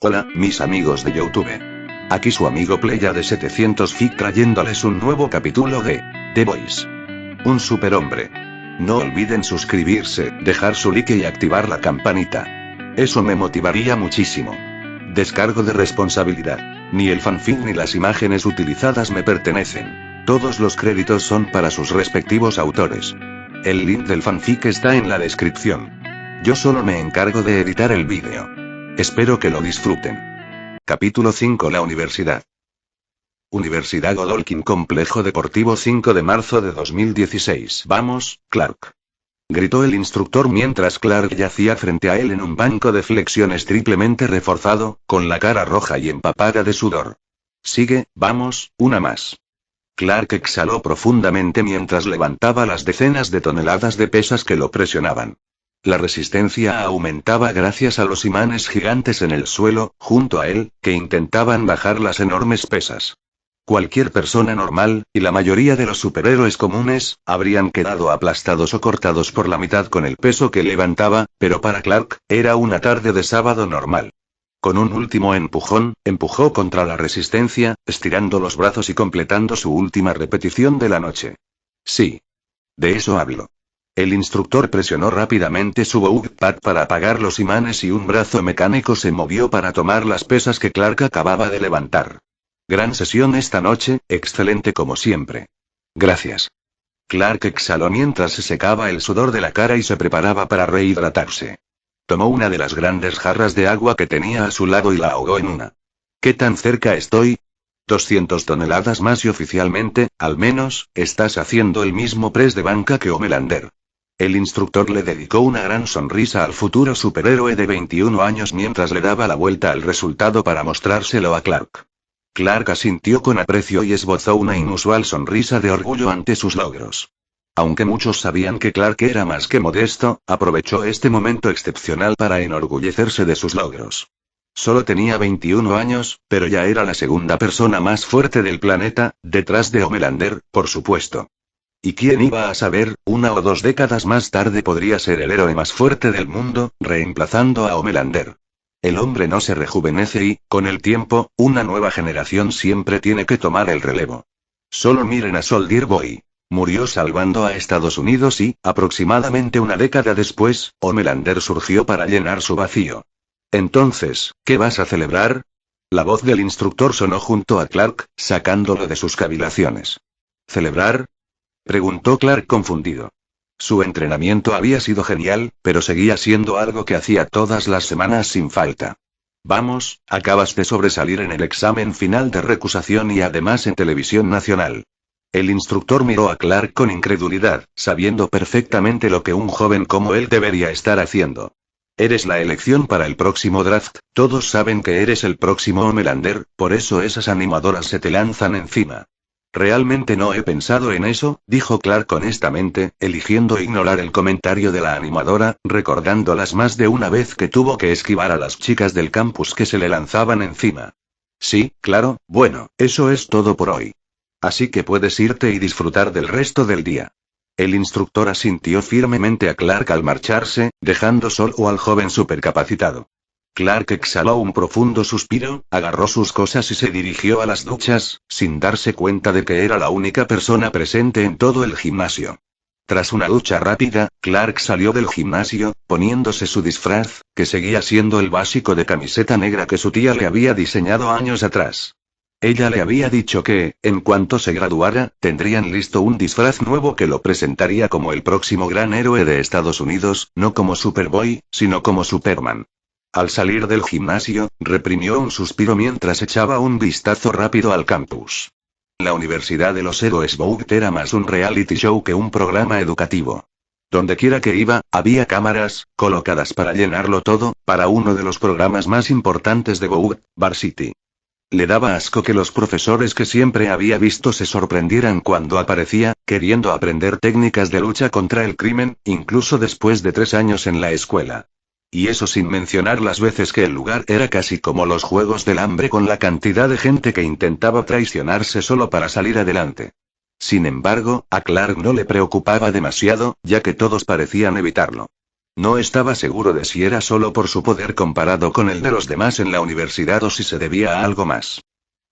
Hola, mis amigos de YouTube. Aquí su amigo Playa de 700 Feet trayéndoles un nuevo capítulo de The Voice. Un superhombre. No olviden suscribirse, dejar su like y activar la campanita. Eso me motivaría muchísimo. Descargo de responsabilidad. Ni el fanfic ni las imágenes utilizadas me pertenecen. Todos los créditos son para sus respectivos autores. El link del fanfic está en la descripción. Yo solo me encargo de editar el vídeo. Espero que lo disfruten. Capítulo 5. La universidad. Universidad Godolkin, Complejo Deportivo, 5 de marzo de 2016. Vamos, Clark. Gritó el instructor mientras Clark yacía frente a él en un banco de flexiones triplemente reforzado, con la cara roja y empapada de sudor. Sigue, vamos, una más. Clark exhaló profundamente mientras levantaba las decenas de toneladas de pesas que lo presionaban. La resistencia aumentaba gracias a los imanes gigantes en el suelo, junto a él, que intentaban bajar las enormes pesas. Cualquier persona normal, y la mayoría de los superhéroes comunes, habrían quedado aplastados o cortados por la mitad con el peso que levantaba, pero para Clark, era una tarde de sábado normal. Con un último empujón, empujó contra la resistencia, estirando los brazos y completando su última repetición de la noche. Sí. De eso hablo. El instructor presionó rápidamente su bowpad para apagar los imanes y un brazo mecánico se movió para tomar las pesas que Clark acababa de levantar. Gran sesión esta noche, excelente como siempre. Gracias. Clark exhaló mientras se secaba el sudor de la cara y se preparaba para rehidratarse. Tomó una de las grandes jarras de agua que tenía a su lado y la ahogó en una. ¿Qué tan cerca estoy? 200 toneladas más y oficialmente, al menos, estás haciendo el mismo press de banca que Homelander. El instructor le dedicó una gran sonrisa al futuro superhéroe de 21 años mientras le daba la vuelta al resultado para mostrárselo a Clark. Clark asintió con aprecio y esbozó una inusual sonrisa de orgullo ante sus logros. Aunque muchos sabían que Clark era más que modesto, aprovechó este momento excepcional para enorgullecerse de sus logros. Solo tenía 21 años, pero ya era la segunda persona más fuerte del planeta, detrás de Homelander, por supuesto. ¿Y quién iba a saber, 1 o 2 décadas más tarde podría ser el héroe más fuerte del mundo, reemplazando a Homelander? El hombre no se rejuvenece y, con el tiempo, una nueva generación siempre tiene que tomar el relevo. Solo miren a Soldier Boy. Murió salvando a Estados Unidos y, aproximadamente una década después, Homelander surgió para llenar su vacío. Entonces, ¿qué vas a celebrar? La voz del instructor sonó junto a Clark, sacándolo de sus cavilaciones. ¿Celebrar? Preguntó Clark confundido. Su entrenamiento había sido genial, pero seguía siendo algo que hacía todas las semanas sin falta. Vamos, acabas de sobresalir en el examen final de recusación y además en televisión nacional. El instructor miró a Clark con incredulidad, sabiendo perfectamente lo que un joven como él debería estar haciendo. Eres la elección para el próximo draft, todos saben que eres el próximo Homelander, por eso esas animadoras se te lanzan encima. Realmente no he pensado en eso, dijo Clark honestamente, eligiendo ignorar el comentario de la animadora, recordándolas más de una vez que tuvo que esquivar a las chicas del campus que se le lanzaban encima. Sí, claro, bueno, eso es todo por hoy. Así que puedes irte y disfrutar del resto del día. El instructor asintió firmemente a Clark al marcharse, dejando solo al joven supercapacitado. Clark exhaló un profundo suspiro, agarró sus cosas y se dirigió a las duchas, sin darse cuenta de que era la única persona presente en todo el gimnasio. Tras una ducha rápida, Clark salió del gimnasio, poniéndose su disfraz, que seguía siendo el básico de camiseta negra que su tía le había diseñado años atrás. Ella le había dicho que, en cuanto se graduara, tendrían listo un disfraz nuevo que lo presentaría como el próximo gran héroe de Estados Unidos, no como Superboy, sino como Superman. Al salir del gimnasio, reprimió un suspiro mientras echaba un vistazo rápido al campus. La Universidad de los Héroes Vogt era más un reality show que un programa educativo. Dondequiera que iba, había cámaras, colocadas para llenarlo todo, para uno de los programas más importantes de Vogt, Varsity. Le daba asco que los profesores que siempre había visto se sorprendieran cuando aparecía, queriendo aprender técnicas de lucha contra el crimen, incluso después de 3 años en la escuela. Y eso sin mencionar las veces que el lugar era casi como los Juegos del Hambre con la cantidad de gente que intentaba traicionarse solo para salir adelante. Sin embargo, a Clark no le preocupaba demasiado, ya que todos parecían evitarlo. No estaba seguro de si era solo por su poder comparado con el de los demás en la universidad o si se debía a algo más.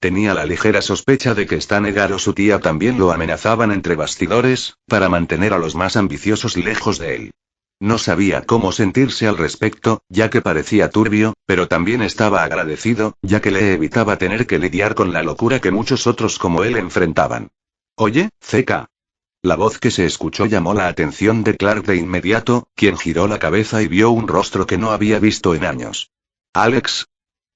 Tenía la ligera sospecha de que Stanegar o su tía también lo amenazaban entre bastidores, para mantener a los más ambiciosos lejos de él. No sabía cómo sentirse al respecto, ya que parecía turbio, pero también estaba agradecido, ya que le evitaba tener que lidiar con la locura que muchos otros como él enfrentaban. Oye, CK. La voz que se escuchó llamó la atención de Clark de inmediato, quien giró la cabeza y vio un rostro que no había visto en años. ¿Alex?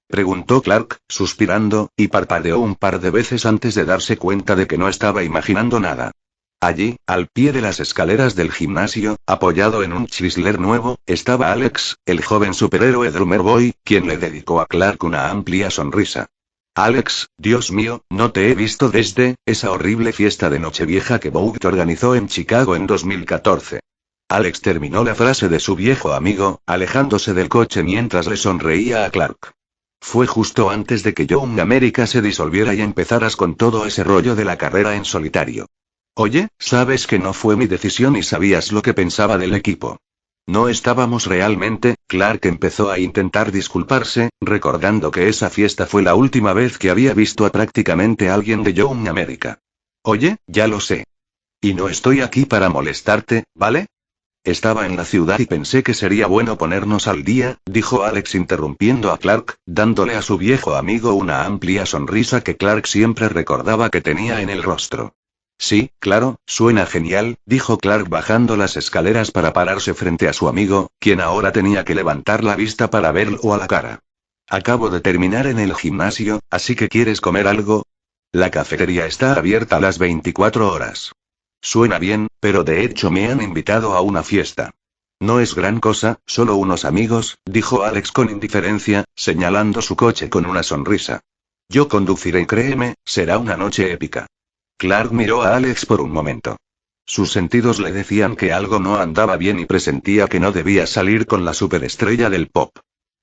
Preguntó Clark, suspirando, y parpadeó un par de veces antes de darse cuenta de que no estaba imaginando nada. Allí, al pie de las escaleras del gimnasio, apoyado en un Chrysler nuevo, estaba Alex, el joven superhéroe Drummer Boy, quien le dedicó a Clark una amplia sonrisa. Alex, Dios mío, no te he visto desde esa horrible fiesta de Nochevieja que Bout organizó en Chicago en 2014. Alex terminó la frase de su viejo amigo, alejándose del coche mientras le sonreía a Clark. Fue justo antes de que Young America se disolviera y empezaras con todo ese rollo de la carrera en solitario. Oye, sabes que no fue mi decisión y sabías lo que pensaba del equipo. No estábamos realmente. Clark empezó a intentar disculparse, recordando que esa fiesta fue la última vez que había visto a prácticamente alguien de Young America. Oye, ya lo sé. Y no estoy aquí para molestarte, ¿vale? Estaba en la ciudad y pensé que sería bueno ponernos al día, dijo Alex interrumpiendo a Clark, dándole a su viejo amigo una amplia sonrisa que Clark siempre recordaba que tenía en el rostro. Sí, claro, suena genial, dijo Clark bajando las escaleras para pararse frente a su amigo, quien ahora tenía que levantar la vista para verlo a la cara. Acabo de terminar en el gimnasio, así que ¿quieres comer algo? La cafetería está abierta a las 24 horas. Suena bien, pero de hecho me han invitado a una fiesta. No es gran cosa, solo unos amigos, dijo Alex con indiferencia, señalando su coche con una sonrisa. Yo conduciré y créeme, será una noche épica. Clark miró a Alex por un momento. Sus sentidos le decían que algo no andaba bien y presentía que no debía salir con la superestrella del pop.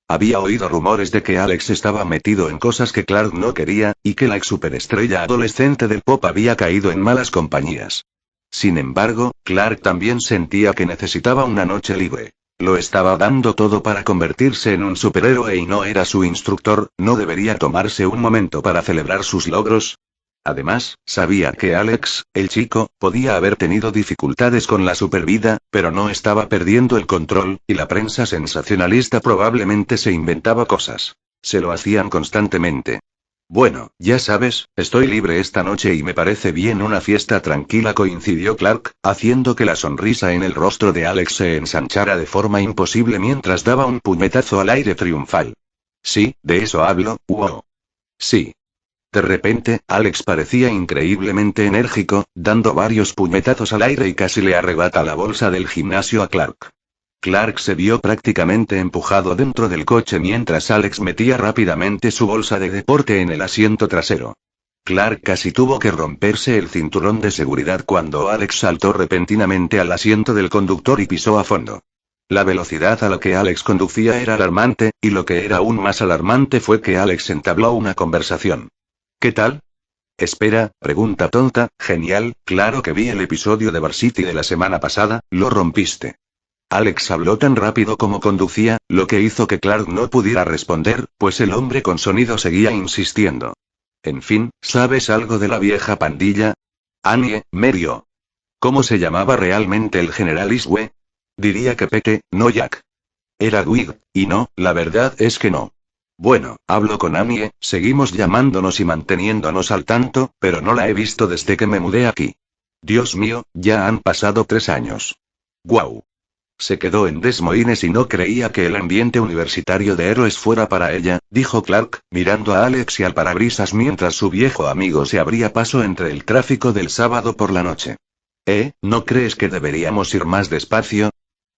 Había oído rumores de que Alex estaba metido en cosas que Clark no quería, y que la ex superestrella adolescente del pop había caído en malas compañías. Sin embargo, Clark también sentía que necesitaba una noche libre. Lo estaba dando todo para convertirse en un superhéroe y no era su instructor, ¿no debería tomarse un momento para celebrar sus logros? Además, sabía que Alex, el chico, podía haber tenido dificultades con la supervida, pero no estaba perdiendo el control, y la prensa sensacionalista probablemente se inventaba cosas. Se lo hacían constantemente. Bueno, ya sabes, estoy libre esta noche y me parece bien una fiesta tranquila, coincidió Clark, haciendo que la sonrisa en el rostro de Alex se ensanchara de forma imposible mientras daba un puñetazo al aire triunfal. Sí, de eso hablo, wow. Sí. De repente, Alex parecía increíblemente enérgico, dando varios puñetazos al aire y casi le arrebata la bolsa del gimnasio a Clark. Clark se vio prácticamente empujado dentro del coche mientras Alex metía rápidamente su bolsa de deporte en el asiento trasero. Clark casi tuvo que romperse el cinturón de seguridad cuando Alex saltó repentinamente al asiento del conductor y pisó a fondo. La velocidad a la que Alex conducía era alarmante, y lo que era aún más alarmante fue que Alex entabló una conversación. ¿Qué tal? Espera, pregunta tonta, genial, claro que vi el episodio de Varsity de la semana pasada, lo rompiste. Alex habló tan rápido como conducía, lo que hizo que Clark no pudiera responder, pues el hombre con sonido seguía insistiendo. En fin, ¿sabes algo de la vieja pandilla? Annie, Merio. ¿Cómo se llamaba realmente el general Iswe? Diría que Pete, no Jack. Era Dwight, y no, la verdad es que no. Bueno, hablo con Annie, seguimos llamándonos y manteniéndonos al tanto, pero no la he visto desde que me mudé aquí. Dios mío, ya han pasado 3 años. ¡Guau! Se quedó en Des Moines y no creía que el ambiente universitario de héroes fuera para ella, dijo Clark, mirando a Alex y al parabrisas mientras su viejo amigo se abría paso entre el tráfico del sábado por la noche. ¿No crees que deberíamos ir más despacio?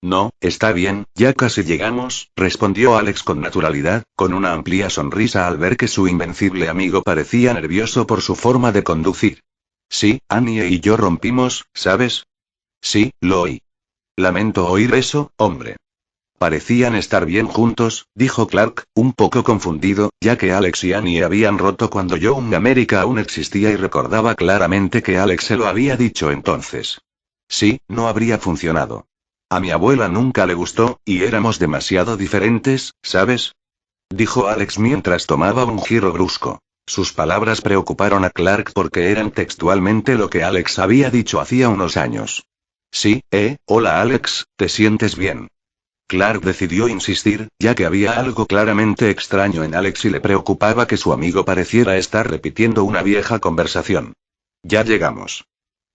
No, está bien, ya casi llegamos, respondió Alex con naturalidad, con una amplia sonrisa al ver que su invencible amigo parecía nervioso por su forma de conducir. Sí, Annie y yo rompimos, ¿sabes? Sí, lo oí. Lamento oír eso, hombre. Parecían estar bien juntos, dijo Clark, un poco confundido, ya que Alex y Annie habían roto cuando Young America aún existía y recordaba claramente que Alex se lo había dicho entonces. Sí, no habría funcionado. A mi abuela nunca le gustó, y éramos demasiado diferentes, ¿sabes? Dijo Alex mientras tomaba un giro brusco. Sus palabras preocuparon a Clark porque eran textualmente lo que Alex había dicho hacía unos años. Sí, hola Alex, ¿te sientes bien? Clark decidió insistir, ya que había algo claramente extraño en Alex y le preocupaba que su amigo pareciera estar repitiendo una vieja conversación. Ya llegamos.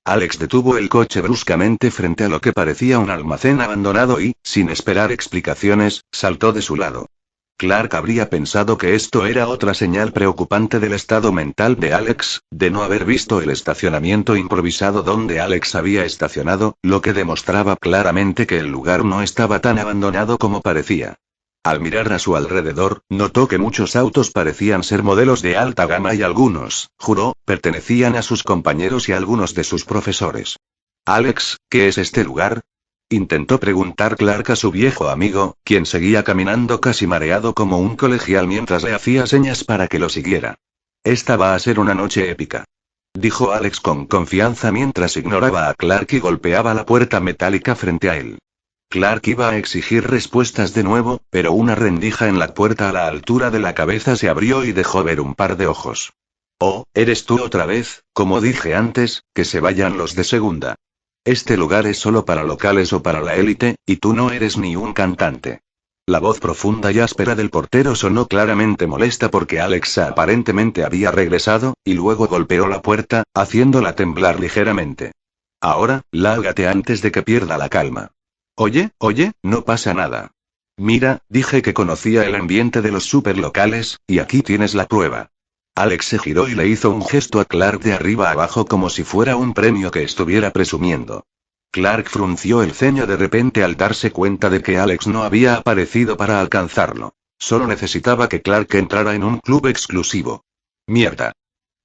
Alex detuvo el coche bruscamente frente a lo que parecía un almacén abandonado y, sin esperar explicaciones, saltó de su lado. Clark habría pensado que esto era otra señal preocupante del estado mental de Alex, de no haber visto el estacionamiento improvisado donde Alex había estacionado, lo que demostraba claramente que el lugar no estaba tan abandonado como parecía. Al mirar a su alrededor, notó que muchos autos parecían ser modelos de alta gama y algunos, juró, pertenecían a sus compañeros y algunos de sus profesores. Alex, ¿qué es este lugar? Intentó preguntar Clark a su viejo amigo, quien seguía caminando casi mareado como un colegial mientras le hacía señas para que lo siguiera. Esta va a ser una noche épica. Dijo Alex con confianza mientras ignoraba a Clark y golpeaba la puerta metálica frente a él. Clark iba a exigir respuestas de nuevo, pero una rendija en la puerta a la altura de la cabeza se abrió y dejó ver un par de ojos. Oh, ¿eres tú otra vez? Como dije antes, que se vayan los de segunda. Este lugar es solo para locales o para la élite, y tú no eres ni un cantante. La voz profunda y áspera del portero sonó claramente molesta porque Alex aparentemente había regresado, y luego golpeó la puerta, haciéndola temblar ligeramente. Ahora, lárgate antes de que pierda la calma. Oye, no pasa nada. Mira, dije que conocía el ambiente de los superlocales, y aquí tienes la prueba. Alex se giró y le hizo un gesto a Clark de arriba abajo como si fuera un premio que estuviera presumiendo. Clark frunció el ceño de repente al darse cuenta de que Alex no había aparecido para alcanzarlo. Solo necesitaba que Clark entrara en un club exclusivo. Mierda.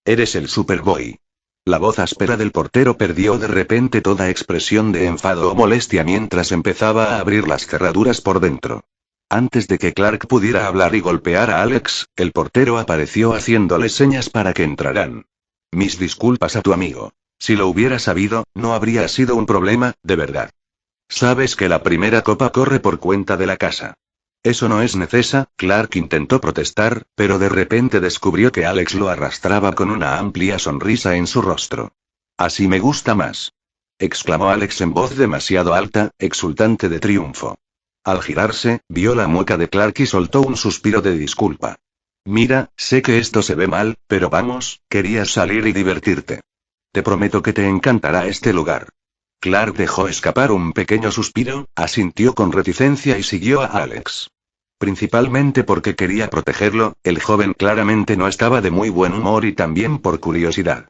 Eres el Superboy. La voz áspera del portero perdió de repente toda expresión de enfado o molestia mientras empezaba a abrir las cerraduras por dentro. Antes de que Clark pudiera hablar y golpear a Alex, el portero apareció haciéndole señas para que entraran. Mis disculpas a tu amigo. Si lo hubiera sabido, no habría sido un problema, de verdad. Sabes que la primera copa corre por cuenta de la casa. Eso no es necesario, Clark intentó protestar, pero de repente descubrió que Alex lo arrastraba con una amplia sonrisa en su rostro. Así me gusta más. Exclamó Alex en voz demasiado alta, exultante de triunfo. Al girarse, vio la mueca de Clark y soltó un suspiro de disculpa. Mira, sé que esto se ve mal, pero vamos, querías salir y divertirte. Te prometo que te encantará este lugar. Clark dejó escapar un pequeño suspiro, asintió con reticencia y siguió a Alex. Principalmente porque quería protegerlo, el joven claramente no estaba de muy buen humor y también por curiosidad.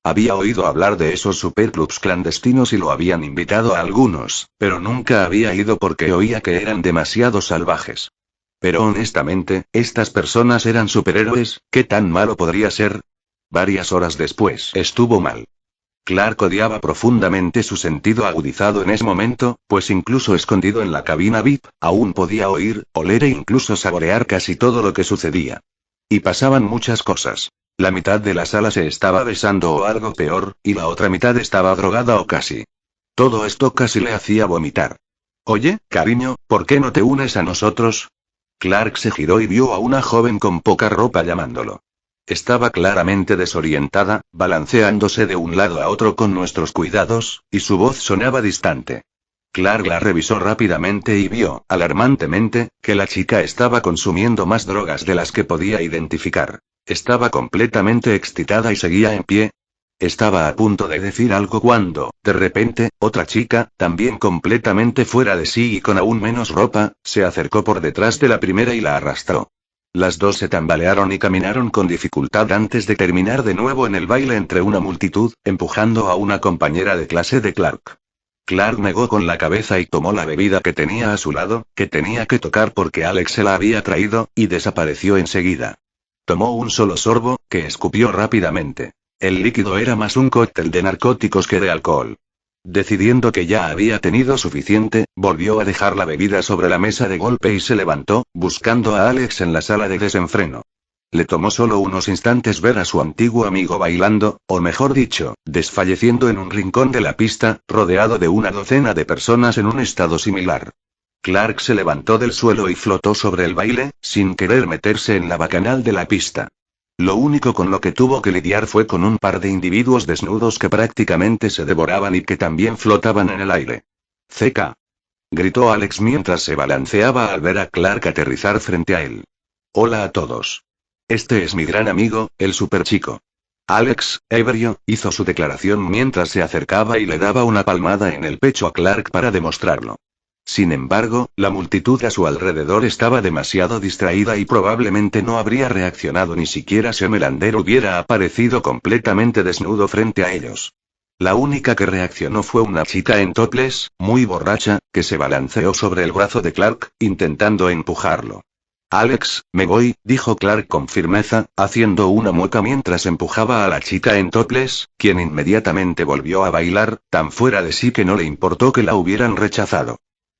Había oído hablar de esos superclubs clandestinos y lo habían invitado a algunos, pero nunca había ido porque oía que eran demasiado salvajes. Pero honestamente, estas personas eran superhéroes, ¿qué tan malo podría ser? Varias horas después estuvo mal. Clark odiaba profundamente su sentido agudizado en ese momento, pues incluso escondido en la cabina VIP, aún podía oír, oler e incluso saborear casi todo lo que sucedía. Y pasaban muchas cosas. La mitad de la sala se estaba besando o algo peor, y la otra mitad estaba drogada o casi. Todo esto casi le hacía vomitar. Oye, cariño, ¿por qué no te unes a nosotros? Clark se giró y vio a una joven con poca ropa llamándolo. Estaba claramente desorientada, balanceándose de un lado a otro con nuestros cuidados, y su voz sonaba distante. Clark la revisó rápidamente y vio, alarmantemente, que la chica estaba consumiendo más drogas de las que podía identificar. Estaba completamente excitada y seguía en pie. Estaba a punto de decir algo cuando, de repente, otra chica, también completamente fuera de sí y con aún menos ropa, se acercó por detrás de la primera y la arrastró. Las dos se tambalearon y caminaron con dificultad antes de terminar de nuevo en el baile entre una multitud, empujando a una compañera de clase de Clark. Clark negó con la cabeza y tomó la bebida que tenía a su lado, que tenía que tocar porque Alex se la había traído, y desapareció enseguida. Tomó un solo sorbo, que escupió rápidamente. El líquido era más un cóctel de narcóticos que de alcohol. Decidiendo que ya había tenido suficiente, volvió a dejar la bebida sobre la mesa de golpe y se levantó, buscando a Alex en la sala de desenfreno. Le tomó solo unos instantes ver a su antiguo amigo bailando, o mejor dicho, desfalleciendo en un rincón de la pista, rodeado de una docena de personas en un estado similar. Clark se levantó del suelo y flotó sobre el baile, sin querer meterse en la bacanal de la pista. Lo único con lo que tuvo que lidiar fue con un par de individuos desnudos que prácticamente se devoraban y que también flotaban en el aire. «¡CK!», gritó Alex mientras se balanceaba al ver a Clark aterrizar frente a él. «Hola a todos. Este es mi gran amigo, el superchico». Alex, ebrio, hizo su declaración mientras se acercaba y le daba una palmada en el pecho a Clark para demostrarlo. Sin embargo, la multitud a su alrededor estaba demasiado distraída y probablemente no habría reaccionado ni siquiera si Melander hubiera aparecido completamente desnudo frente a ellos. La única que reaccionó fue una chica en topless, muy borracha, que se balanceó sobre el brazo de Clark, intentando empujarlo. «Alex, me voy», dijo Clark con firmeza, haciendo una mueca mientras empujaba a la chica en topless, quien inmediatamente volvió a bailar, tan fuera de sí que no le importó que la hubieran rechazado.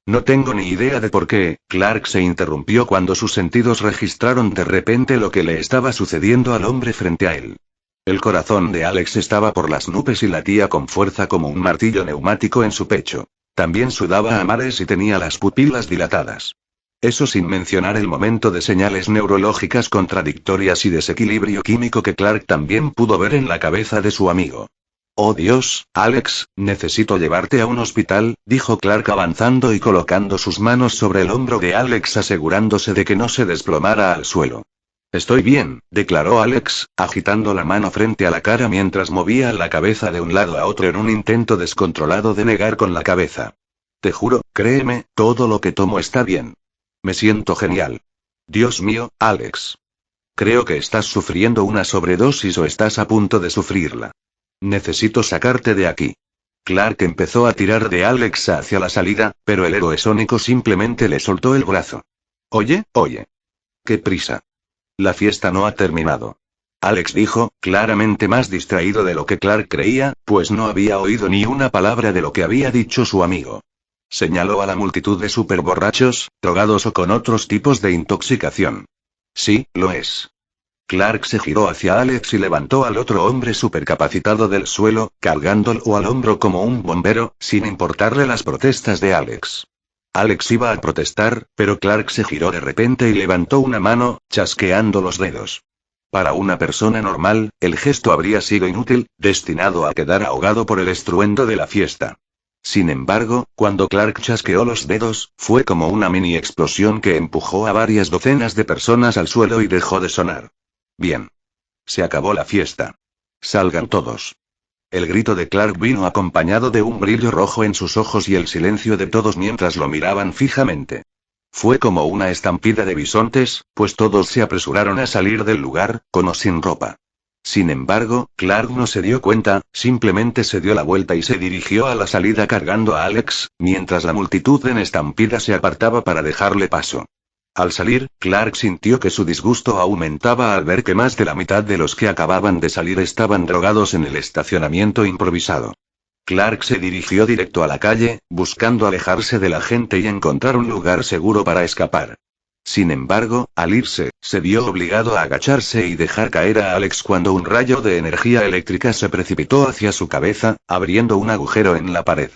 «No tengo ni idea de por qué», Clark se interrumpió cuando sus sentidos registraron de repente lo que le estaba sucediendo al hombre frente a él. El corazón de Alex estaba por las nubes y latía con fuerza como un martillo neumático en su pecho. También sudaba a mares y tenía las pupilas dilatadas. Eso sin mencionar el momento de señales neurológicas contradictorias y desequilibrio químico que Clark también pudo ver en la cabeza de su amigo. «Oh Dios, Alex, necesito llevarte a un hospital», dijo Clark avanzando y colocando sus manos sobre el hombro de Alex asegurándose de que no se desplomara al suelo. «Estoy bien», declaró Alex, agitando la mano frente a la cara mientras movía la cabeza de un lado a otro en un intento descontrolado de negar con la cabeza. «Te juro, créeme, todo lo que tomo está bien. Me siento genial». «Dios mío, Alex. Creo que estás sufriendo una sobredosis o estás a punto de sufrirla. Necesito sacarte de aquí». Clark empezó a tirar de Alex hacia la salida, pero el héroe sónico simplemente le soltó el brazo. Oye. «¡Qué prisa! La fiesta no ha terminado», Alex dijo, claramente más distraído de lo que Clark creía, pues no había oído ni una palabra de lo que había dicho su amigo. Señaló a la multitud de superborrachos, drogados o con otros tipos de intoxicación. «Sí, lo es». Clark se giró hacia Alex y levantó al otro hombre supercapacitado del suelo, cargándolo al hombro como un bombero, sin importarle las protestas de Alex. Alex iba a protestar, pero Clark se giró de repente y levantó una mano, chasqueando los dedos. Para una persona normal, el gesto habría sido inútil, destinado a quedar ahogado por el estruendo de la fiesta. Sin embargo, cuando Clark chasqueó los dedos, fue como una mini explosión que empujó a varias docenas de personas al suelo y dejó de sonar. Bien. Se acabó la fiesta. Salgan todos. El grito de Clark vino acompañado de un brillo rojo en sus ojos y el silencio de todos mientras lo miraban fijamente. Fue como una estampida de bisontes, pues todos se apresuraron a salir del lugar, con o sin ropa. Sin embargo, Clark no se dio cuenta, simplemente se dio la vuelta y se dirigió a la salida cargando a Alex, mientras la multitud en estampida se apartaba para dejarle paso. Al salir, Clark sintió que su disgusto aumentaba al ver que más de la mitad de los que acababan de salir estaban drogados en el estacionamiento improvisado. Clark se dirigió directo a la calle, buscando alejarse de la gente y encontrar un lugar seguro para escapar. Sin embargo, al irse, se vio obligado a agacharse y dejar caer a Alex cuando un rayo de energía eléctrica se precipitó hacia su cabeza, abriendo un agujero en la pared.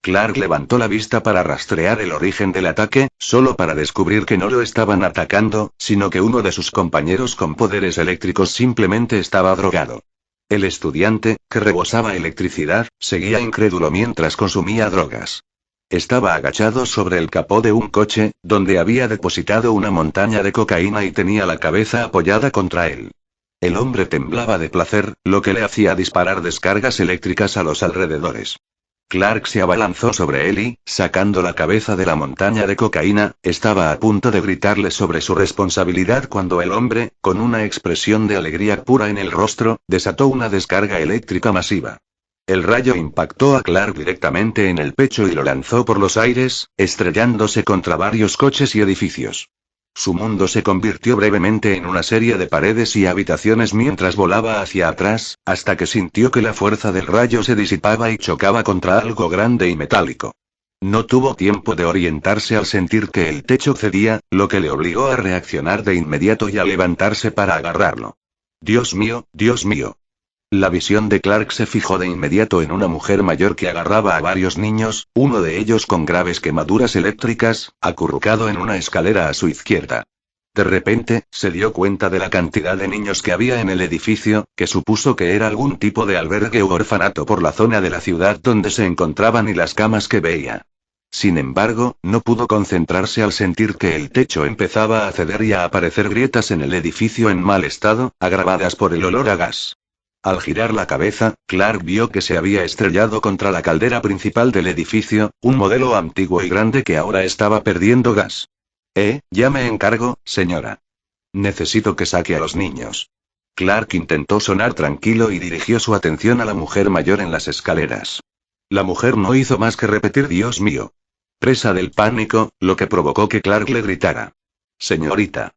Clark levantó la vista para rastrear el origen del ataque, solo para descubrir que no lo estaban atacando, sino que uno de sus compañeros con poderes eléctricos simplemente estaba drogado. El estudiante, que rebosaba electricidad, seguía incrédulo mientras consumía drogas. Estaba agachado sobre el capó de un coche, donde había depositado una montaña de cocaína y tenía la cabeza apoyada contra él. El hombre temblaba de placer, lo que le hacía disparar descargas eléctricas a los alrededores. Clark se abalanzó sobre él y, sacando la cabeza de la montaña de cocaína, estaba a punto de gritarle sobre su responsabilidad cuando el hombre, con una expresión de alegría pura en el rostro, desató una descarga eléctrica masiva. El rayo impactó a Clark directamente en el pecho y lo lanzó por los aires, estrellándose contra varios coches y edificios. Su mundo se convirtió brevemente en una serie de paredes y habitaciones mientras volaba hacia atrás, hasta que sintió que la fuerza del rayo se disipaba y chocaba contra algo grande y metálico. No tuvo tiempo de orientarse al sentir que el techo cedía, lo que le obligó a reaccionar de inmediato y a levantarse para agarrarlo. Dios mío, Dios mío. La visión de Clark se fijó de inmediato en una mujer mayor que agarraba a varios niños, uno de ellos con graves quemaduras eléctricas, acurrucado en una escalera a su izquierda. De repente, se dio cuenta de la cantidad de niños que había en el edificio, que supuso que era algún tipo de albergue u orfanato por la zona de la ciudad donde se encontraban y las camas que veía. Sin embargo, no pudo concentrarse al sentir que el techo empezaba a ceder y a aparecer grietas en el edificio en mal estado, agravadas por el olor a gas. Al girar la cabeza, Clark vio que se había estrellado contra la caldera principal del edificio, un modelo antiguo y grande que ahora estaba perdiendo gas. Ya me encargo, señora. Necesito que saque a los niños. Clark intentó sonar tranquilo y dirigió su atención a la mujer mayor en las escaleras. La mujer no hizo más que repetir Dios mío. Presa del pánico, lo que provocó que Clark le gritara. Señorita.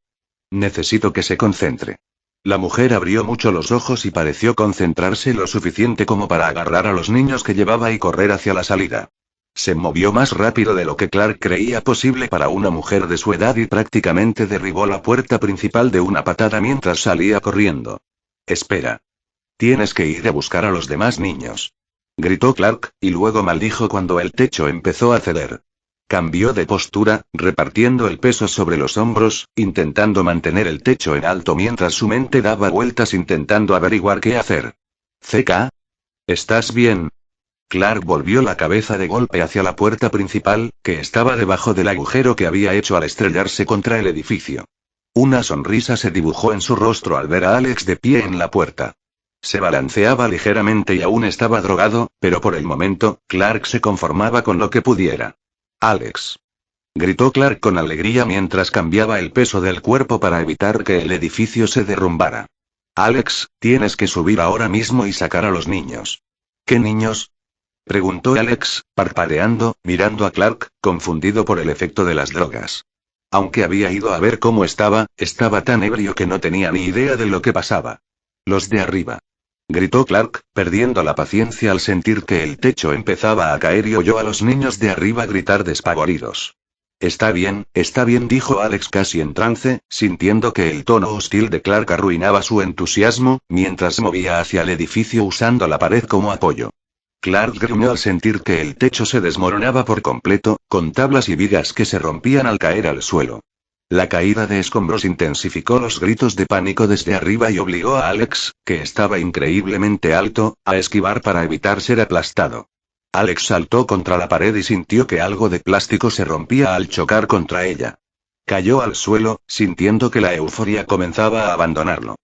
Necesito que se concentre. La mujer abrió mucho los ojos y pareció concentrarse lo suficiente como para agarrar a los niños que llevaba y correr hacia la salida. Se movió más rápido de lo que Clark creía posible para una mujer de su edad y prácticamente derribó la puerta principal de una patada mientras salía corriendo. Espera. Tienes que ir a buscar a los demás niños. Gritó Clark, y luego maldijo cuando el techo empezó a ceder. Cambió de postura, repartiendo el peso sobre los hombros, intentando mantener el techo en alto mientras su mente daba vueltas intentando averiguar qué hacer. ¿CK? ¿Estás bien? Clark volvió la cabeza de golpe hacia la puerta principal, que estaba debajo del agujero que había hecho al estrellarse contra el edificio. Una sonrisa se dibujó en su rostro al ver a Alex de pie en la puerta. Se balanceaba ligeramente y aún estaba drogado, pero por el momento, Clark se conformaba con lo que pudiera. Alex. Gritó Clark con alegría mientras cambiaba el peso del cuerpo para evitar que el edificio se derrumbara. Alex, tienes que subir ahora mismo y sacar a los niños. ¿Qué niños? Preguntó Alex, parpadeando, mirando a Clark, confundido por el efecto de las drogas. Aunque había ido a ver cómo estaba tan ebrio que no tenía ni idea de lo que pasaba. Los de arriba. Gritó Clark, perdiendo la paciencia al sentir que el techo empezaba a caer y oyó a los niños de arriba gritar despavoridos. Está bien, dijo Alex casi en trance, sintiendo que el tono hostil de Clark arruinaba su entusiasmo, mientras movía hacia el edificio usando la pared como apoyo. Clark gruñó al sentir que el techo se desmoronaba por completo, con tablas y vigas que se rompían al caer al suelo. La caída de escombros intensificó los gritos de pánico desde arriba y obligó a Alex, que estaba increíblemente alto, a esquivar para evitar ser aplastado. Alex saltó contra la pared y sintió que algo de plástico se rompía al chocar contra ella. Cayó al suelo, sintiendo que la euforia comenzaba a abandonarlo.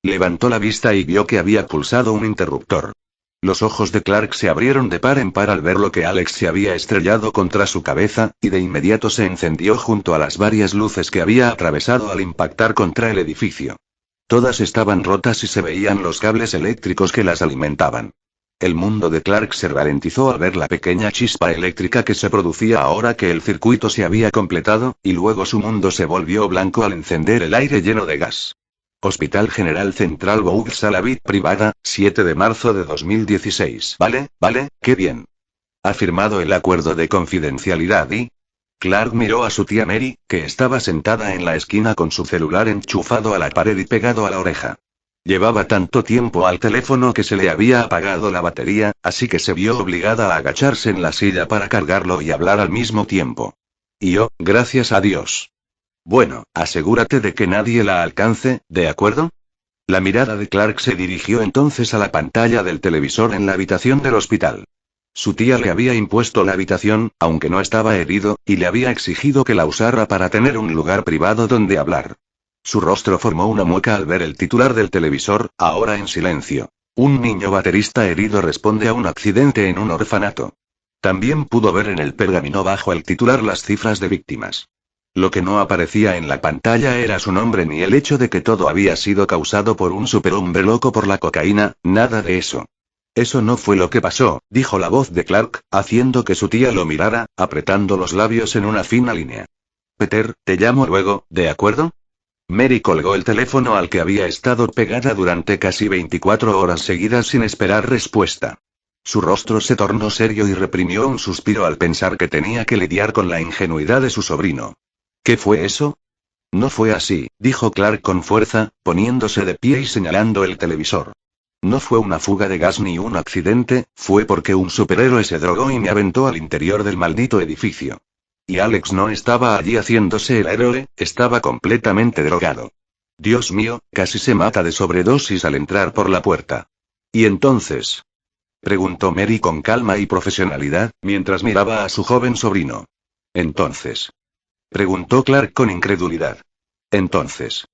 Levantó la vista y vio que había pulsado un interruptor. Los ojos de Clark se abrieron de par en par al ver lo que Alex se había estrellado contra su cabeza, y de inmediato se encendió junto a las varias luces que había atravesado al impactar contra el edificio. Todas estaban rotas y se veían los cables eléctricos que las alimentaban. El mundo de Clark se ralentizó al ver la pequeña chispa eléctrica que se producía ahora que el circuito se había completado, y luego su mundo se volvió blanco al encender el aire lleno de gas. Hospital General Central Boug Sala VIP privada, 7 de marzo de 2016. Vale, qué bien. ¿Ha firmado el acuerdo de confidencialidad y? Clark miró a su tía Mary, que estaba sentada en la esquina con su celular enchufado a la pared y pegado a la oreja. Llevaba tanto tiempo al teléfono que se le había apagado la batería, así que se vio obligada a agacharse en la silla para cargarlo y hablar al mismo tiempo. Y yo, gracias a Dios. Bueno, asegúrate de que nadie la alcance, ¿de acuerdo? La mirada de Clark se dirigió entonces a la pantalla del televisor en la habitación del hospital. Su tía le había impuesto la habitación, aunque no estaba herido, y le había exigido que la usara para tener un lugar privado donde hablar. Su rostro formó una mueca al ver el titular del televisor, ahora en silencio. Un niño baterista herido responde a un accidente en un orfanato. También pudo ver en el pergamino bajo el titular las cifras de víctimas. Lo que no aparecía en la pantalla era su nombre ni el hecho de que todo había sido causado por un superhombre loco por la cocaína, nada de eso. Eso no fue lo que pasó, dijo la voz de Clark, haciendo que su tía lo mirara, apretando los labios en una fina línea. Peter, te llamo luego, ¿de acuerdo? Mary colgó el teléfono al que había estado pegada durante casi 24 horas seguidas sin esperar respuesta. Su rostro se tornó serio y reprimió un suspiro al pensar que tenía que lidiar con la ingenuidad de su sobrino. ¿Qué fue eso? No fue así, dijo Clark con fuerza, poniéndose de pie y señalando el televisor. No fue una fuga de gas ni un accidente, fue porque un superhéroe se drogó y me aventó al interior del maldito edificio. Y Alex no estaba allí haciéndose el héroe, estaba completamente drogado. Dios mío, casi se mata de sobredosis al entrar por la puerta. ¿Y entonces? Preguntó Mary con calma y profesionalidad, mientras miraba a su joven sobrino. Entonces. Preguntó Clark con incredulidad. Entonces.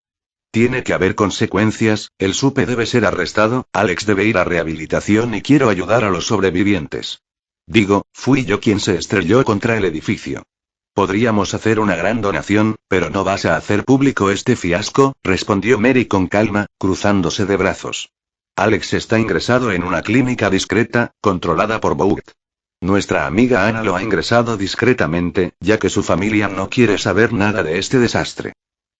Tiene que haber consecuencias, el supe debe ser arrestado, Alex debe ir a rehabilitación y quiero ayudar a los sobrevivientes. Digo, fui yo quien se estrelló contra el edificio. Podríamos hacer una gran donación, pero no vas a hacer público este fiasco, respondió Mary con calma, cruzándose de brazos. Alex está ingresado en una clínica discreta, controlada por Bout. Nuestra amiga Ana lo ha ingresado discretamente, ya que su familia no quiere saber nada de este desastre.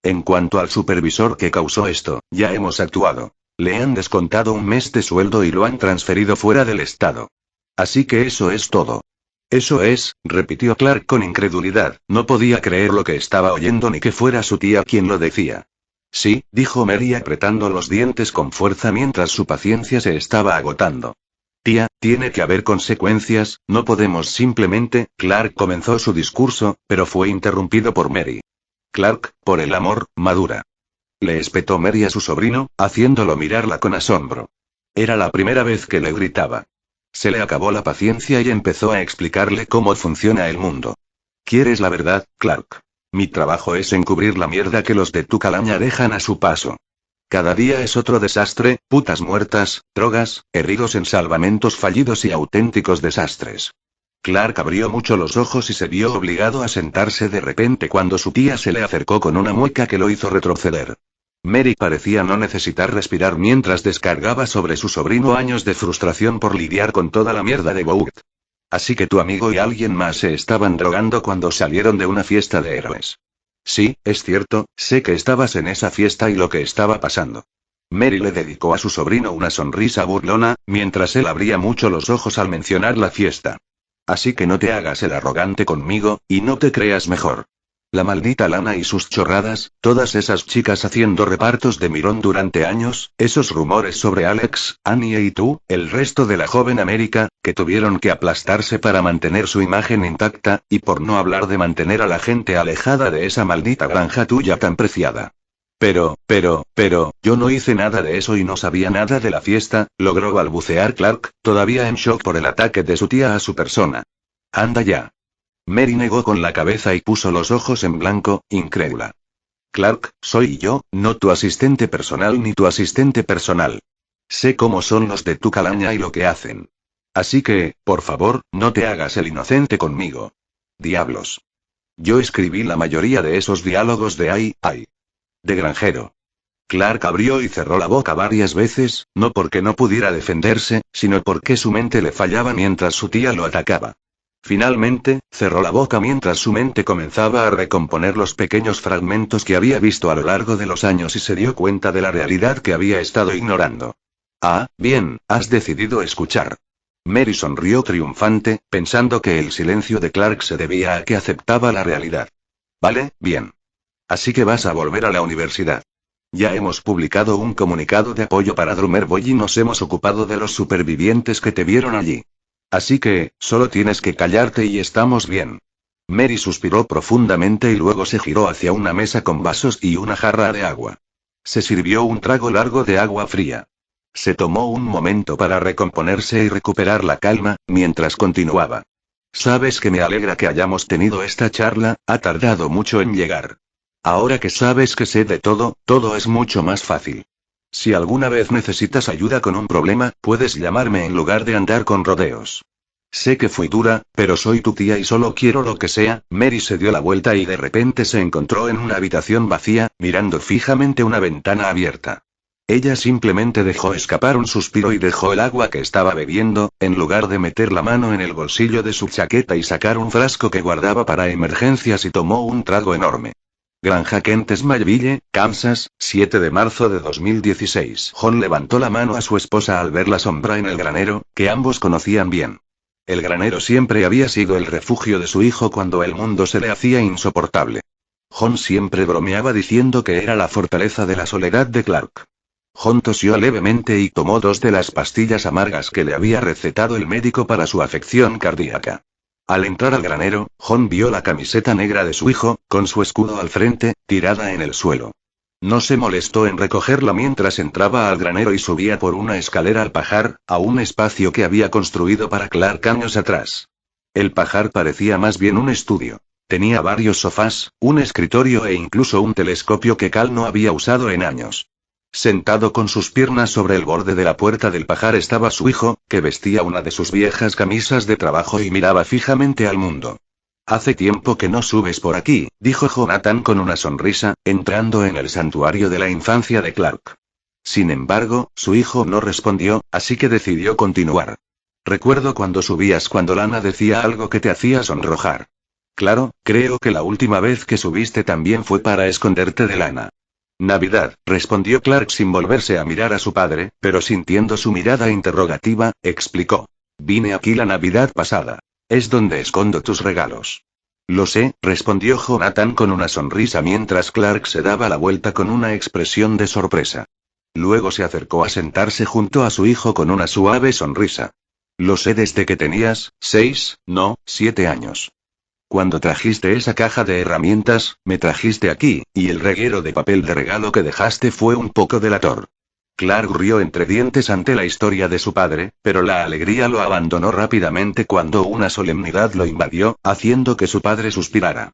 En cuanto al supervisor que causó esto, ya hemos actuado. Le han descontado un mes de sueldo y lo han transferido fuera del estado. Así que eso es todo. Eso es, repitió Clark con incredulidad, no podía creer lo que estaba oyendo ni que fuera su tía quien lo decía. Sí, dijo Mary apretando los dientes con fuerza mientras su paciencia se estaba agotando. Tía, tiene que haber consecuencias, no podemos simplemente, Clark comenzó su discurso, pero fue interrumpido por Mary. Clark, por el amor, madura. Le espetó Mary a su sobrino, haciéndolo mirarla con asombro. Era la primera vez que le gritaba. Se le acabó la paciencia y empezó a explicarle cómo funciona el mundo. ¿Quieres la verdad, Clark? Mi trabajo es encubrir la mierda que los de tu calaña dejan a su paso. Cada día es otro desastre, putas muertas, drogas, heridos en salvamentos fallidos y auténticos desastres. Clark abrió mucho los ojos y se vio obligado a sentarse de repente cuando su tía se le acercó con una mueca que lo hizo retroceder. Mary parecía no necesitar respirar mientras descargaba sobre su sobrino años de frustración por lidiar con toda la mierda de Bout. Así que tu amigo y alguien más se estaban drogando cuando salieron de una fiesta de héroes. Sí, es cierto, sé que estabas en esa fiesta y lo que estaba pasando. Mary le dedicó a su sobrino una sonrisa burlona, mientras él abría mucho los ojos al mencionar la fiesta. Así que no te hagas el arrogante conmigo, y no te creas mejor. La maldita Lana y sus chorradas, todas esas chicas haciendo repartos de mirón durante años, esos rumores sobre Alex, Annie y tú, el resto de la joven América, que tuvieron que aplastarse para mantener su imagen intacta, y por no hablar de mantener a la gente alejada de esa maldita granja tuya tan preciada. Pero, yo no hice nada de eso y no sabía nada de la fiesta, logró balbucear Clark, todavía en shock por el ataque de su tía a su persona. Anda ya. Mary negó con la cabeza y puso los ojos en blanco, incrédula. Clark, soy yo, no tu asistente personal ni tu asistente personal. Sé cómo son los de tu calaña y lo que hacen. Así que, por favor, no te hagas el inocente conmigo. Diablos. Yo escribí la mayoría de esos diálogos de ay. De granjero. Clark abrió y cerró la boca varias veces, no porque no pudiera defenderse, sino porque su mente le fallaba mientras su tía lo atacaba. Finalmente, cerró la boca mientras su mente comenzaba a recomponer los pequeños fragmentos que había visto a lo largo de los años y se dio cuenta de la realidad que había estado ignorando. Ah, bien, has decidido escuchar. Mary sonrió triunfante, pensando que el silencio de Clark se debía a que aceptaba la realidad. Vale, bien. Así que vas a volver a la universidad. Ya hemos publicado un comunicado de apoyo para Drummer Boy y nos hemos ocupado de los supervivientes que te vieron allí. Así que, solo tienes que callarte y estamos bien. Mary suspiró profundamente y luego se giró hacia una mesa con vasos y una jarra de agua. Se sirvió un trago largo de agua fría. Se tomó un momento para recomponerse y recuperar la calma, mientras continuaba. Sabes que me alegra que hayamos tenido esta charla, ha tardado mucho en llegar. Ahora que sabes que sé de todo, todo es mucho más fácil. Si alguna vez necesitas ayuda con un problema, puedes llamarme en lugar de andar con rodeos. Sé que fui dura, pero soy tu tía y solo quiero lo que sea. Mary se dio la vuelta y de repente se encontró en una habitación vacía, mirando fijamente una ventana abierta. Ella simplemente dejó escapar un suspiro y dejó el agua que estaba bebiendo, en lugar de meter la mano en el bolsillo de su chaqueta y sacar un frasco que guardaba para emergencias y tomó un trago enorme. Granja Kent Smallville, Kansas, 7 de marzo de 2016. Jon levantó la mano a su esposa al ver la sombra en el granero, que ambos conocían bien. El granero siempre había sido el refugio de su hijo cuando el mundo se le hacía insoportable. Jon siempre bromeaba diciendo que era la fortaleza de la soledad de Clark. Jon tosió levemente y tomó 2 de las pastillas amargas que le había recetado el médico para su afección cardíaca. Al entrar al granero, Jon vio la camiseta negra de su hijo, con su escudo al frente, tirada en el suelo. No se molestó en recogerla mientras entraba al granero y subía por una escalera al pajar, a un espacio que había construido para Clark años atrás. El pajar parecía más bien un estudio. Tenía varios sofás, un escritorio e incluso un telescopio que Cal no había usado en años. Sentado con sus piernas sobre el borde de la puerta del pajar estaba su hijo, que vestía una de sus viejas camisas de trabajo y miraba fijamente al mundo. «Hace tiempo que no subes por aquí», dijo Jonathan con una sonrisa, entrando en el santuario de la infancia de Clark. Sin embargo, su hijo no respondió, así que decidió continuar. «Recuerdo cuando subías cuando Lana decía algo que te hacía sonrojar». «Claro, creo que la última vez que subiste también fue para esconderte de Lana». «Navidad», respondió Clark sin volverse a mirar a su padre, pero sintiendo su mirada interrogativa, explicó. «Vine aquí la Navidad pasada. Es donde escondo tus regalos». «Lo sé», respondió Jonathan con una sonrisa mientras Clark se daba la vuelta con una expresión de sorpresa. Luego se acercó a sentarse junto a su hijo con una suave sonrisa. «Lo sé desde que tenías 6, no, 7 años. Cuando trajiste esa caja de herramientas, me trajiste aquí, y el reguero de papel de regalo que dejaste fue un poco delator». Clark rió entre dientes ante la historia de su padre, pero la alegría lo abandonó rápidamente cuando una solemnidad lo invadió, haciendo que su padre suspirara.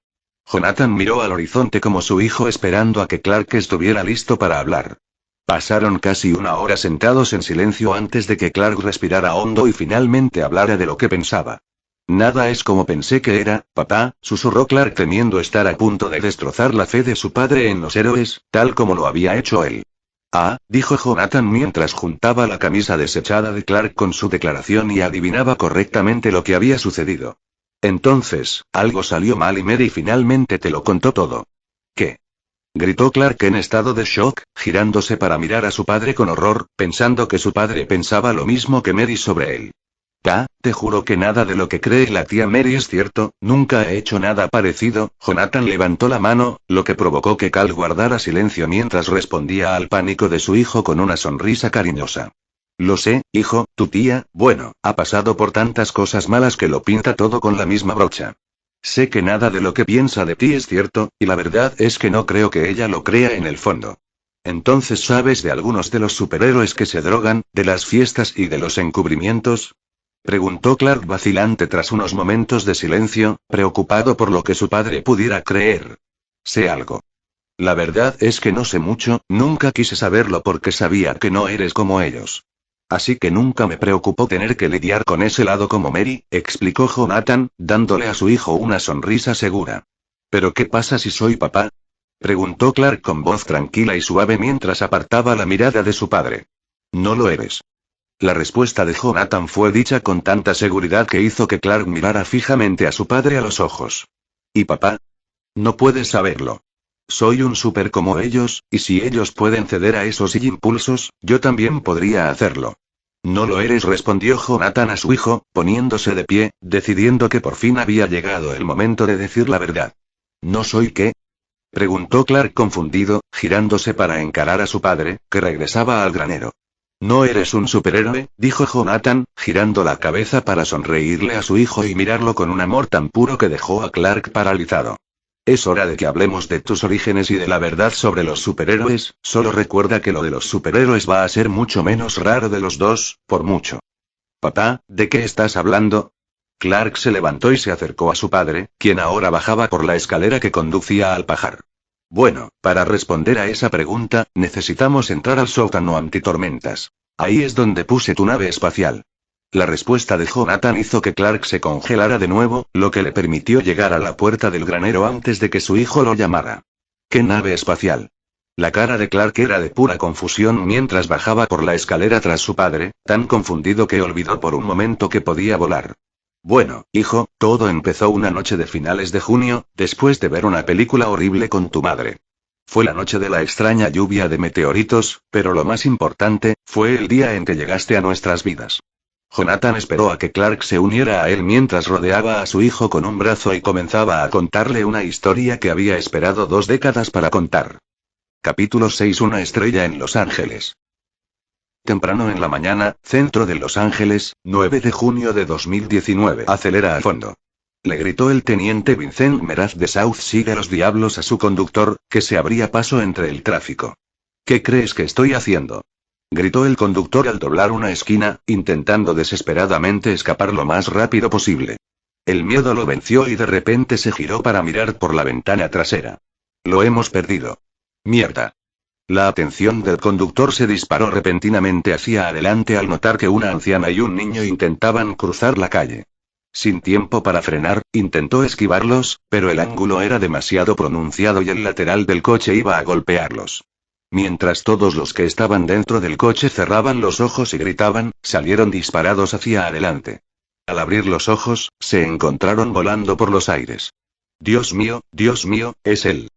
Jonathan miró al horizonte como su hijo esperando a que Clark estuviera listo para hablar. Pasaron casi 1 hora sentados en silencio antes de que Clark respirara hondo y finalmente hablara de lo que pensaba. «Nada es como pensé que era, papá», susurró Clark temiendo estar a punto de destrozar la fe de su padre en los héroes, tal como lo había hecho él. «Ah», dijo Jonathan mientras juntaba la camisa desechada de Clark con su declaración y adivinaba correctamente lo que había sucedido. «Entonces, algo salió mal y Mary finalmente te lo contó todo». «¿Qué?», gritó Clark en estado de shock, girándose para mirar a su padre con horror, pensando que su padre pensaba lo mismo que Mary sobre él. Te juro que nada de lo que cree la tía Mary es cierto, nunca he hecho nada parecido». Jonathan levantó la mano, lo que provocó que Cal guardara silencio mientras respondía al pánico de su hijo con una sonrisa cariñosa. «Lo sé, hijo, tu tía, bueno, ha pasado por tantas cosas malas que lo pinta todo con la misma brocha. Sé que nada de lo que piensa de ti es cierto, y la verdad es que no creo que ella lo crea en el fondo. Entonces, ¿sabes de algunos de los superhéroes que se drogan, de las fiestas y de los encubrimientos?», preguntó Clark vacilante tras unos momentos de silencio, preocupado por lo que su padre pudiera creer. «Sé algo. La verdad es que no sé mucho, nunca quise saberlo porque sabía que no eres como ellos. Así que nunca me preocupó tener que lidiar con ese lado como Mary», explicó Jonathan, dándole a su hijo una sonrisa segura. «¿Pero qué pasa si soy papá?», preguntó Clark con voz tranquila y suave mientras apartaba la mirada de su padre. «No lo eres». La respuesta de Jonathan fue dicha con tanta seguridad que hizo que Clark mirara fijamente a su padre a los ojos. «¿Y papá? No puedes saberlo. Soy un súper como ellos, y si ellos pueden ceder a esos impulsos, yo también podría hacerlo». «No lo eres», respondió Jonathan a su hijo, poniéndose de pie, decidiendo que por fin había llegado el momento de decir la verdad. «¿No soy qué?», preguntó Clark confundido, girándose para encarar a su padre, que regresaba al granero. «No eres un superhéroe», dijo Jonathan, girando la cabeza para sonreírle a su hijo y mirarlo con un amor tan puro que dejó a Clark paralizado. «Es hora de que hablemos de tus orígenes y de la verdad sobre los superhéroes, solo recuerda que lo de los superhéroes va a ser mucho menos raro de los dos, por mucho». «Papá, ¿de qué estás hablando?». Clark se levantó y se acercó a su padre, quien ahora bajaba por la escalera que conducía al pajar. «Bueno, para responder a esa pregunta, necesitamos entrar al sótano antitormentas. Ahí es donde puse tu nave espacial». La respuesta de Jonathan hizo que Clark se congelara de nuevo, lo que le permitió llegar a la puerta del granero antes de que su hijo lo llamara. «¿Qué nave espacial?». La cara de Clark era de pura confusión mientras bajaba por la escalera tras su padre, tan confundido que olvidó por un momento que podía volar. Bueno, hijo, todo empezó una noche de finales de junio, después de ver una película horrible con tu madre. Fue la noche de la extraña lluvia de meteoritos, pero lo más importante, fue el día en que llegaste a nuestras vidas. Jonathan esperó a que Clark se uniera a él mientras rodeaba a su hijo con un brazo y comenzaba a contarle una historia que había esperado 2 décadas para contar. Capítulo 6. Una estrella en Los Ángeles. Temprano en la mañana, centro de Los Ángeles, 9 de junio de 2019. Acelera a fondo. Le gritó el teniente Vincent Meraz de South Sigue a los diablos a su conductor, que se abría paso entre el tráfico. ¿Qué crees que estoy haciendo? Gritó el conductor al doblar una esquina, intentando desesperadamente escapar lo más rápido posible. El miedo lo venció y de repente se giró para mirar por la ventana trasera. Lo hemos perdido. Mierda. La atención del conductor se disparó repentinamente hacia adelante al notar que una anciana y un niño intentaban cruzar la calle. Sin tiempo para frenar, intentó esquivarlos, pero el ángulo era demasiado pronunciado y el lateral del coche iba a golpearlos. Mientras todos los que estaban dentro del coche cerraban los ojos y gritaban, salieron disparados hacia adelante. Al abrir los ojos, se encontraron volando por los aires. Dios mío, es él.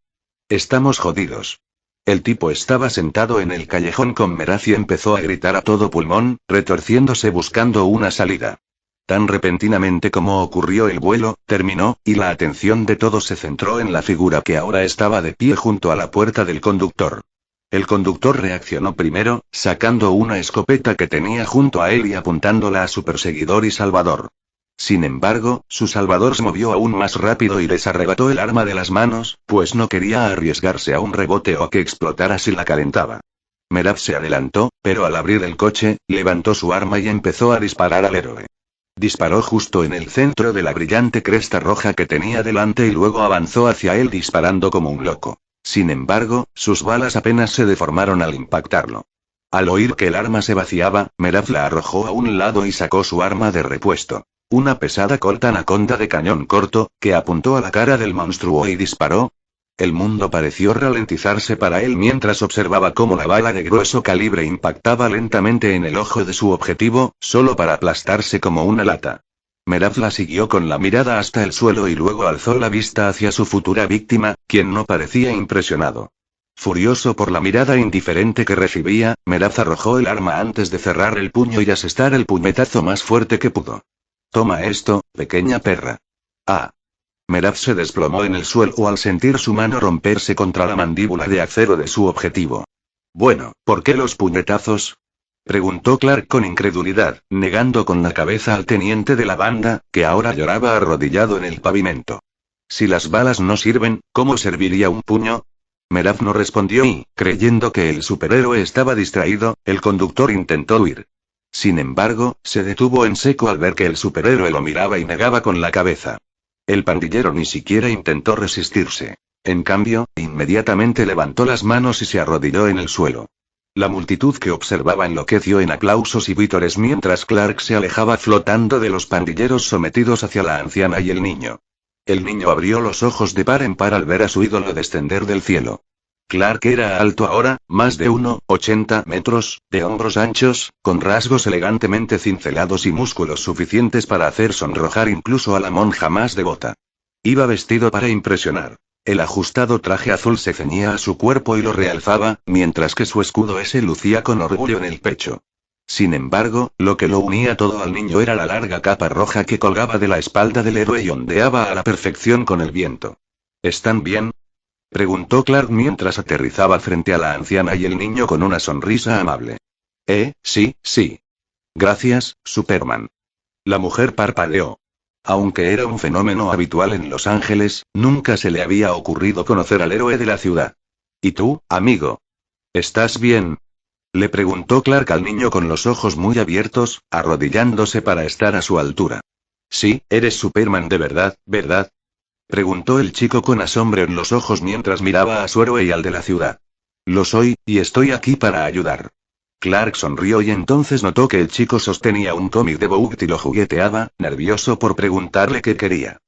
Estamos jodidos. El tipo estaba sentado en el callejón con Meraz y empezó a gritar a todo pulmón, retorciéndose buscando una salida. Tan repentinamente como ocurrió el vuelo, terminó, y la atención de todos se centró en la figura que ahora estaba de pie junto a la puerta del conductor. El conductor reaccionó primero, sacando una escopeta que tenía junto a él y apuntándola a su perseguidor y salvador. Sin embargo, su salvador se movió aún más rápido y les arrebató el arma de las manos, pues no quería arriesgarse a un rebote o a que explotara si la calentaba. Meraz se adelantó, pero al abrir el coche, levantó su arma y empezó a disparar al héroe. Disparó justo en el centro de la brillante cresta roja que tenía delante y luego avanzó hacia él disparando como un loco. Sin embargo, sus balas apenas se deformaron al impactarlo. Al oír que el arma se vaciaba, Meraz la arrojó a un lado y sacó su arma de repuesto. Una pesada Colt Anaconda de cañón corto, que apuntó a la cara del monstruo y disparó. El mundo pareció ralentizarse para él mientras observaba cómo la bala de grueso calibre impactaba lentamente en el ojo de su objetivo, solo para aplastarse como una lata. Meraz la siguió con la mirada hasta el suelo y luego alzó la vista hacia su futura víctima, quien no parecía impresionado. Furioso por la mirada indiferente que recibía, Meraz arrojó el arma antes de cerrar el puño y asestar el puñetazo más fuerte que pudo. Toma esto, pequeña perra. Ah. Meraz se desplomó en el suelo al sentir su mano romperse contra la mandíbula de acero de su objetivo. Bueno, ¿por qué los puñetazos? Preguntó Clark con incredulidad, negando con la cabeza al teniente de la banda, que ahora lloraba arrodillado en el pavimento. Si las balas no sirven, ¿cómo serviría un puño? Meraz no respondió y, creyendo que el superhéroe estaba distraído, el conductor intentó huir. Sin embargo, se detuvo en seco al ver que el superhéroe lo miraba y negaba con la cabeza. El pandillero ni siquiera intentó resistirse. En cambio, inmediatamente levantó las manos y se arrodilló en el suelo. La multitud que observaba enloqueció en aplausos y vítores mientras Clark se alejaba flotando de los pandilleros sometidos hacia la anciana y el niño. El niño abrió los ojos de par en par al ver a su ídolo descender del cielo. Clark era alto ahora, más de 1,80 metros, de hombros anchos, con rasgos elegantemente cincelados y músculos suficientes para hacer sonrojar incluso a la monja más devota. Iba vestido para impresionar. El ajustado traje azul se ceñía a su cuerpo y lo realzaba, mientras que su escudo ese lucía con orgullo en el pecho. Sin embargo, lo que lo unía todo al niño era la larga capa roja que colgaba de la espalda del héroe y ondeaba a la perfección con el viento. ¿Están bien?, preguntó Clark mientras aterrizaba frente a la anciana y el niño con una sonrisa amable. Sí. Gracias, Superman. La mujer parpadeó. Aunque era un fenómeno habitual en Los Ángeles, nunca se le había ocurrido conocer al héroe de la ciudad. ¿Y tú, amigo? ¿Estás bien?, le preguntó Clark al niño con los ojos muy abiertos, arrodillándose para estar a su altura. Sí, eres Superman de verdad, ¿verdad?, preguntó el chico con asombro en los ojos mientras miraba a su héroe y al de la ciudad. Lo soy, y estoy aquí para ayudar. Clark sonrió y entonces notó que el chico sostenía un cómic de Vogue y lo jugueteaba, nervioso por preguntarle qué quería.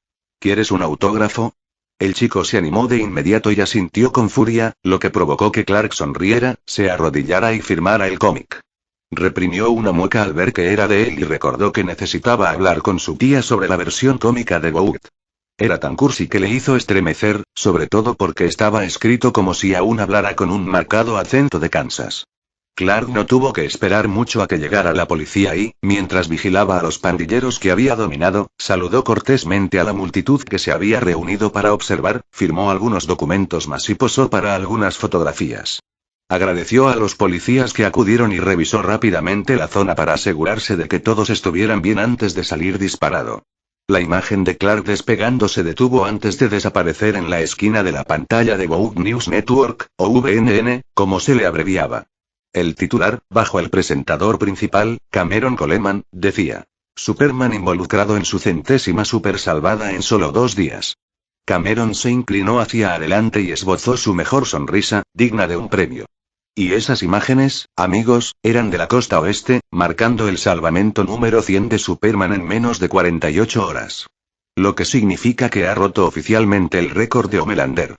¿Quieres un autógrafo? El chico se animó de inmediato y asintió con furia, lo que provocó que Clark sonriera, se arrodillara y firmara el cómic. Reprimió una mueca al ver que era de él y recordó que necesitaba hablar con su tía sobre la versión cómica de Bout. Era tan cursi que le hizo estremecer, sobre todo porque estaba escrito como si aún hablara con un marcado acento de Kansas. Clark no tuvo que esperar mucho a que llegara la policía y, mientras vigilaba a los pandilleros que había dominado, saludó cortésmente a la multitud que se había reunido para observar, firmó algunos documentos más y posó para algunas fotografías. Agradeció a los policías que acudieron y revisó rápidamente la zona para asegurarse de que todos estuvieran bien antes de salir disparado. La imagen de Clark despegando se detuvo antes de desaparecer en la esquina de la pantalla de Vogue News Network, o VNN, como se le abreviaba. El titular, bajo el presentador principal, Cameron Coleman, decía: Superman involucrado en su 100ª super salvada en solo 2 días. Cameron se inclinó hacia adelante y esbozó su mejor sonrisa, digna de un premio. Y esas imágenes, amigos, eran de la costa oeste, marcando el salvamento número 100 de Superman en menos de 48 horas. Lo que significa que ha roto oficialmente el récord de Homelander.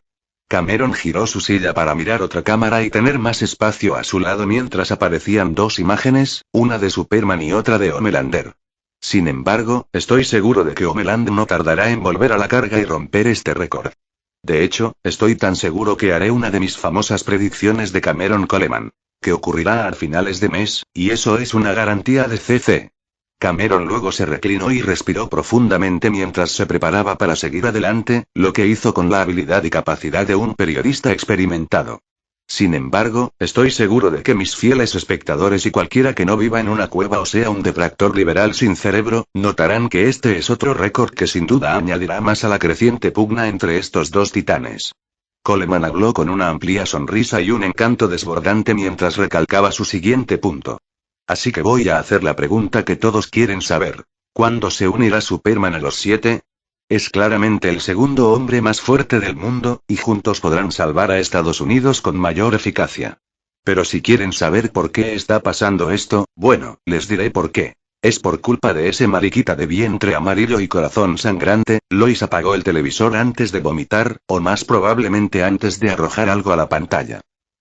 Cameron giró su silla para mirar otra cámara y tener más espacio a su lado mientras aparecían 2 imágenes, una de Superman y otra de Homelander. Sin embargo, estoy seguro de que Homelander no tardará en volver a la carga y romper este récord. De hecho, estoy tan seguro que haré una de mis famosas predicciones de Cameron Coleman, que ocurrirá a finales de mes, y eso es una garantía de CC. Cameron luego se reclinó y respiró profundamente mientras se preparaba para seguir adelante, lo que hizo con la habilidad y capacidad de un periodista experimentado. Sin embargo, estoy seguro de que mis fieles espectadores y cualquiera que no viva en una cueva o sea un detractor liberal sin cerebro, notarán que este es otro récord que sin duda añadirá más a la creciente pugna entre estos 2 titanes. Coleman habló con una amplia sonrisa y un encanto desbordante mientras recalcaba su siguiente punto. Así que voy a hacer la pregunta que todos quieren saber. ¿Cuándo se unirá Superman a los 7? Es claramente el segundo hombre más fuerte del mundo, y juntos podrán salvar a Estados Unidos con mayor eficacia. Pero si quieren saber por qué está pasando esto, bueno, les diré por qué. Es por culpa de ese mariquita de vientre amarillo y corazón sangrante. Lois apagó el televisor antes de vomitar, o más probablemente antes de arrojar algo a la pantalla.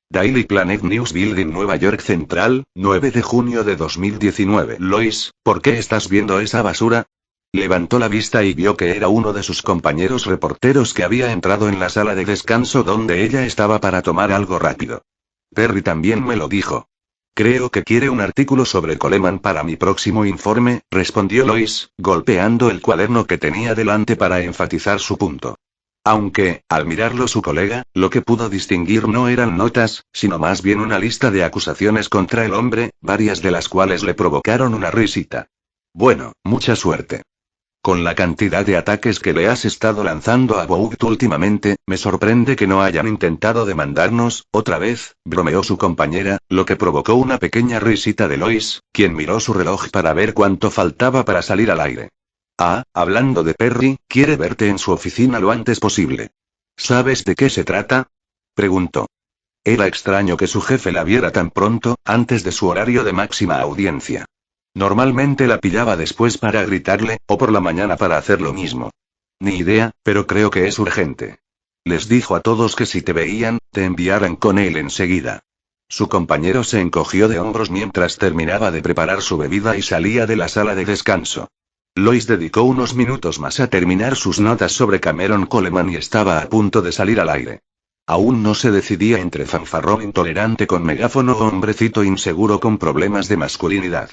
Daily Planet News Building, Nueva York Central, 9 de junio de 2019. Lois, ¿por qué estás viendo esa basura? Levantó la vista y vio que era uno de sus compañeros reporteros que había entrado en la sala de descanso donde ella estaba para tomar algo rápido. Perry también me lo dijo. Creo que quiere un artículo sobre Coleman para mi próximo informe, respondió Lois, golpeando el cuaderno que tenía delante para enfatizar su punto. Aunque, al mirarlo su colega, lo que pudo distinguir no eran notas, sino más bien una lista de acusaciones contra el hombre, varias de las cuales le provocaron una risita. Bueno, mucha suerte. Con la cantidad de ataques que le has estado lanzando a Vogt últimamente, me sorprende que no hayan intentado demandarnos, otra vez, bromeó su compañera, lo que provocó una pequeña risita de Lois, quien miró su reloj para ver cuánto faltaba para salir al aire. Ah, hablando de Perry, quiere verte en su oficina lo antes posible. ¿Sabes de qué se trata? Preguntó. Era extraño que su jefe la viera tan pronto, antes de su horario de máxima audiencia. Normalmente la pillaba después para gritarle, o por la mañana para hacer lo mismo. Ni idea, pero creo que es urgente. Les dijo a todos que si te veían, te enviaran con él enseguida. Su compañero se encogió de hombros mientras terminaba de preparar su bebida y salía de la sala de descanso. Lois dedicó unos minutos más a terminar sus notas sobre Cameron Coleman y estaba a punto de salir al aire. Aún no se decidía entre fanfarrón intolerante con megáfono o hombrecito inseguro con problemas de masculinidad.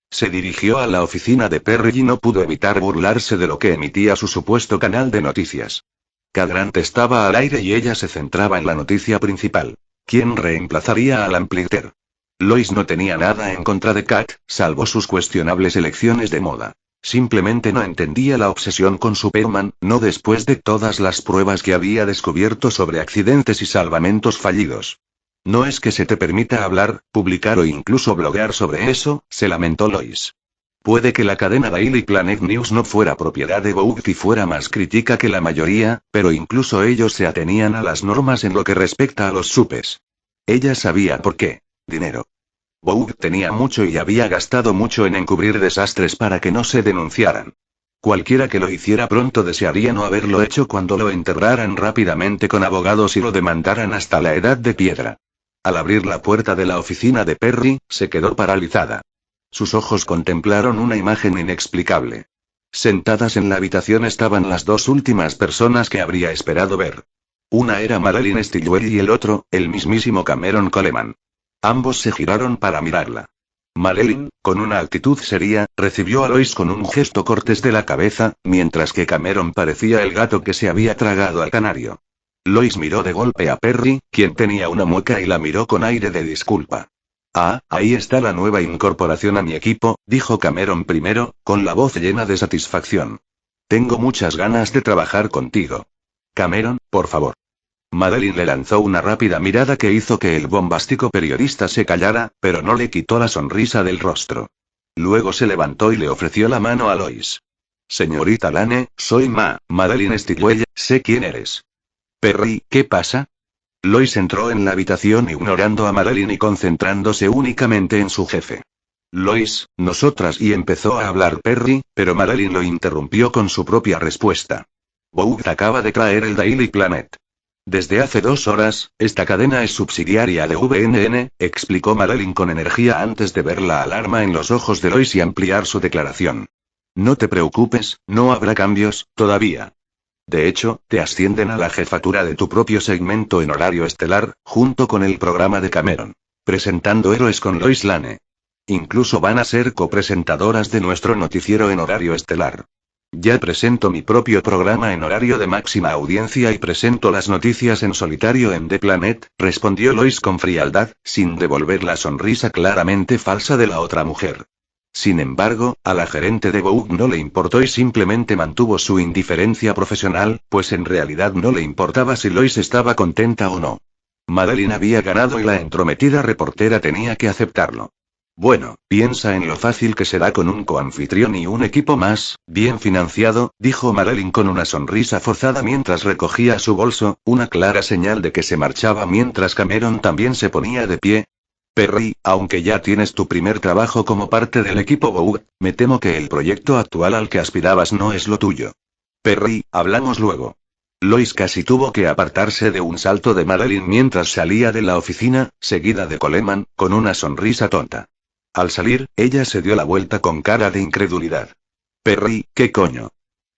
Se dirigió a la oficina de Perry y no pudo evitar burlarse de lo que emitía su supuesto canal de noticias. Cagrant estaba al aire y ella se centraba en la noticia principal. ¿Quién reemplazaría al Ampliter? Lois no tenía nada en contra de Kat, salvo sus cuestionables elecciones de moda. Simplemente no entendía la obsesión con Superman, no después de todas las pruebas que había descubierto sobre accidentes y salvamentos fallidos. No es que se te permita hablar, publicar o incluso bloguear sobre eso, se lamentó Lois. Puede que la cadena Daily Planet News no fuera propiedad de Vogt y fuera más crítica que la mayoría, pero incluso ellos se atenían a las normas en lo que respecta a los supes. Ella sabía por qué. Dinero. Vogt tenía mucho y había gastado mucho en encubrir desastres para que no se denunciaran. Cualquiera que lo hiciera pronto desearía no haberlo hecho cuando lo enterraran rápidamente con abogados y lo demandaran hasta la edad de piedra. Al abrir la puerta de la oficina de Perry, se quedó paralizada. Sus ojos contemplaron una imagen inexplicable. Sentadas en la habitación estaban las dos últimas personas que habría esperado ver. Una era Madeline Stillwell y el otro, el mismísimo Cameron Coleman. Ambos se giraron para mirarla. Madeline, con una actitud seria, recibió a Lois con un gesto cortés de la cabeza, mientras que Cameron parecía el gato que se había tragado al canario. Lois miró de golpe a Perry, quien tenía una mueca y la miró con aire de disculpa. Ah, ahí está la nueva incorporación a mi equipo, dijo Cameron primero, con la voz llena de satisfacción. Tengo muchas ganas de trabajar contigo. Cameron, por favor. Madeline le lanzó una rápida mirada que hizo que el bombástico periodista se callara, pero no le quitó la sonrisa del rostro. Luego se levantó y le ofreció la mano a Lois. Señorita Lane, soy Madeline Stillwell, sé quién eres. Perry, ¿qué pasa? Lois entró en la habitación ignorando a Madeline y concentrándose únicamente en su jefe. Lois, nosotras, y empezó a hablar Perry, pero Madeline lo interrumpió con su propia respuesta. Vogue acaba de traer el Daily Planet. Desde hace 2 horas, esta cadena es subsidiaria de VNN, explicó Madeline con energía antes de ver la alarma en los ojos de Lois y ampliar su declaración. No te preocupes, no habrá cambios, todavía. De hecho, te ascienden a la jefatura de tu propio segmento en horario estelar, junto con el programa de Cameron. Presentando Héroes con Lois Lane. Incluso van a ser copresentadoras de nuestro noticiero en horario estelar. Ya presento mi propio programa en horario de máxima audiencia y presento las noticias en solitario en The Planet, respondió Lois con frialdad, sin devolver la sonrisa claramente falsa de la otra mujer. Sin embargo, a la gerente de Vogue no le importó y simplemente mantuvo su indiferencia profesional, pues en realidad no le importaba si Lois estaba contenta o no. Madeline había ganado y la entrometida reportera tenía que aceptarlo. Bueno, piensa en lo fácil que será con un coanfitrión y un equipo más, bien financiado, dijo Madeline con una sonrisa forzada mientras recogía su bolso, una clara señal de que se marchaba mientras Cameron también se ponía de pie. Perry, aunque ya tienes tu primer trabajo como parte del equipo Vogue, me temo que el proyecto actual al que aspirabas no es lo tuyo. Perry, hablamos luego. Lois casi tuvo que apartarse de un salto de Madeline mientras salía de la oficina, seguida de Coleman, con una sonrisa tonta. Al salir, ella se dio la vuelta con cara de incredulidad. Perry, ¿qué coño?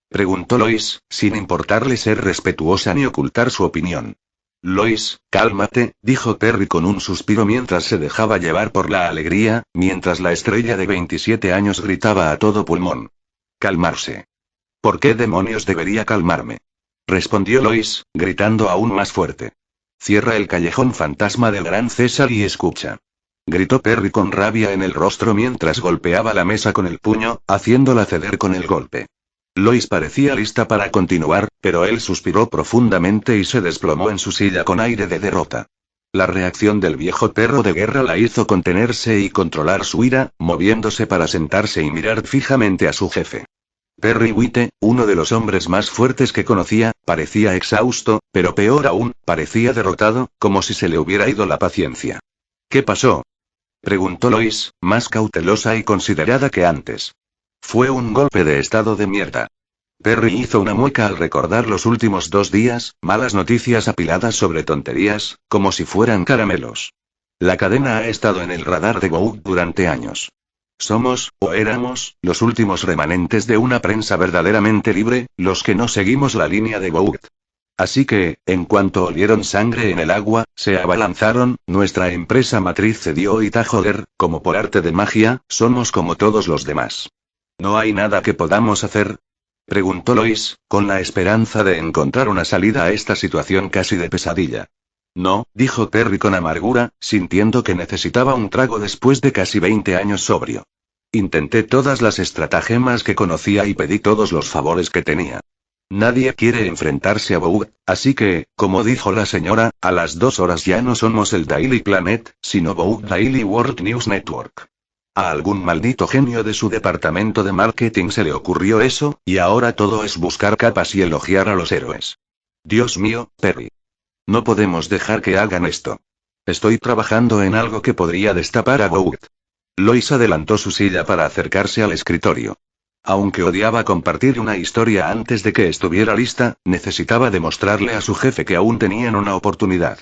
Preguntó Lois, sin importarle ser respetuosa ni ocultar su opinión. Lois, cálmate, dijo Perry con un suspiro mientras se dejaba llevar por la alegría, mientras la estrella de 27 años gritaba a todo pulmón. Calmarse. ¿Por qué demonios debería calmarme? Respondió Lois, gritando aún más fuerte. Cierra el callejón fantasma del Gran César y escucha. Gritó Perry con rabia en el rostro mientras golpeaba la mesa con el puño, haciéndola ceder con el golpe. Lois parecía lista para continuar, pero él suspiró profundamente y se desplomó en su silla con aire de derrota. La reacción del viejo perro de guerra la hizo contenerse y controlar su ira, moviéndose para sentarse y mirar fijamente a su jefe. Perry White, uno de los hombres más fuertes que conocía, parecía exhausto, pero peor aún, parecía derrotado, como si se le hubiera ido la paciencia. ¿Qué pasó? Preguntó Lois, más cautelosa y considerada que antes. Fue un golpe de estado de mierda. Perry hizo una mueca al recordar los últimos 2 días, malas noticias apiladas sobre tonterías, como si fueran caramelos. La cadena ha estado en el radar de Vogue durante años. Somos, o éramos, los últimos remanentes de una prensa verdaderamente libre, los que no seguimos la línea de Vogue. Así que, en cuanto olieron sangre en el agua, se abalanzaron, nuestra empresa matriz cedió y joder, como por arte de magia, somos como todos los demás. ¿No hay nada que podamos hacer? Preguntó Lois, con la esperanza de encontrar una salida a esta situación casi de pesadilla. No, dijo Perry con amargura, sintiendo que necesitaba un trago después de casi 20 años sobrio. Intenté todas las estratagemas que conocía y pedí todos los favores que tenía. Nadie quiere enfrentarse a Vogue, así que, como dijo la señora, a las 2 horas ya no somos el Daily Planet, sino Vogue Daily World News Network. A algún maldito genio de su departamento de marketing se le ocurrió eso, y ahora todo es buscar capas y elogiar a los héroes. Dios mío, Perry. No podemos dejar que hagan esto. Estoy trabajando en algo que podría destapar a Vogue. Lois adelantó su silla para acercarse al escritorio. Aunque odiaba compartir una historia antes de que estuviera lista, necesitaba demostrarle a su jefe que aún tenían una oportunidad.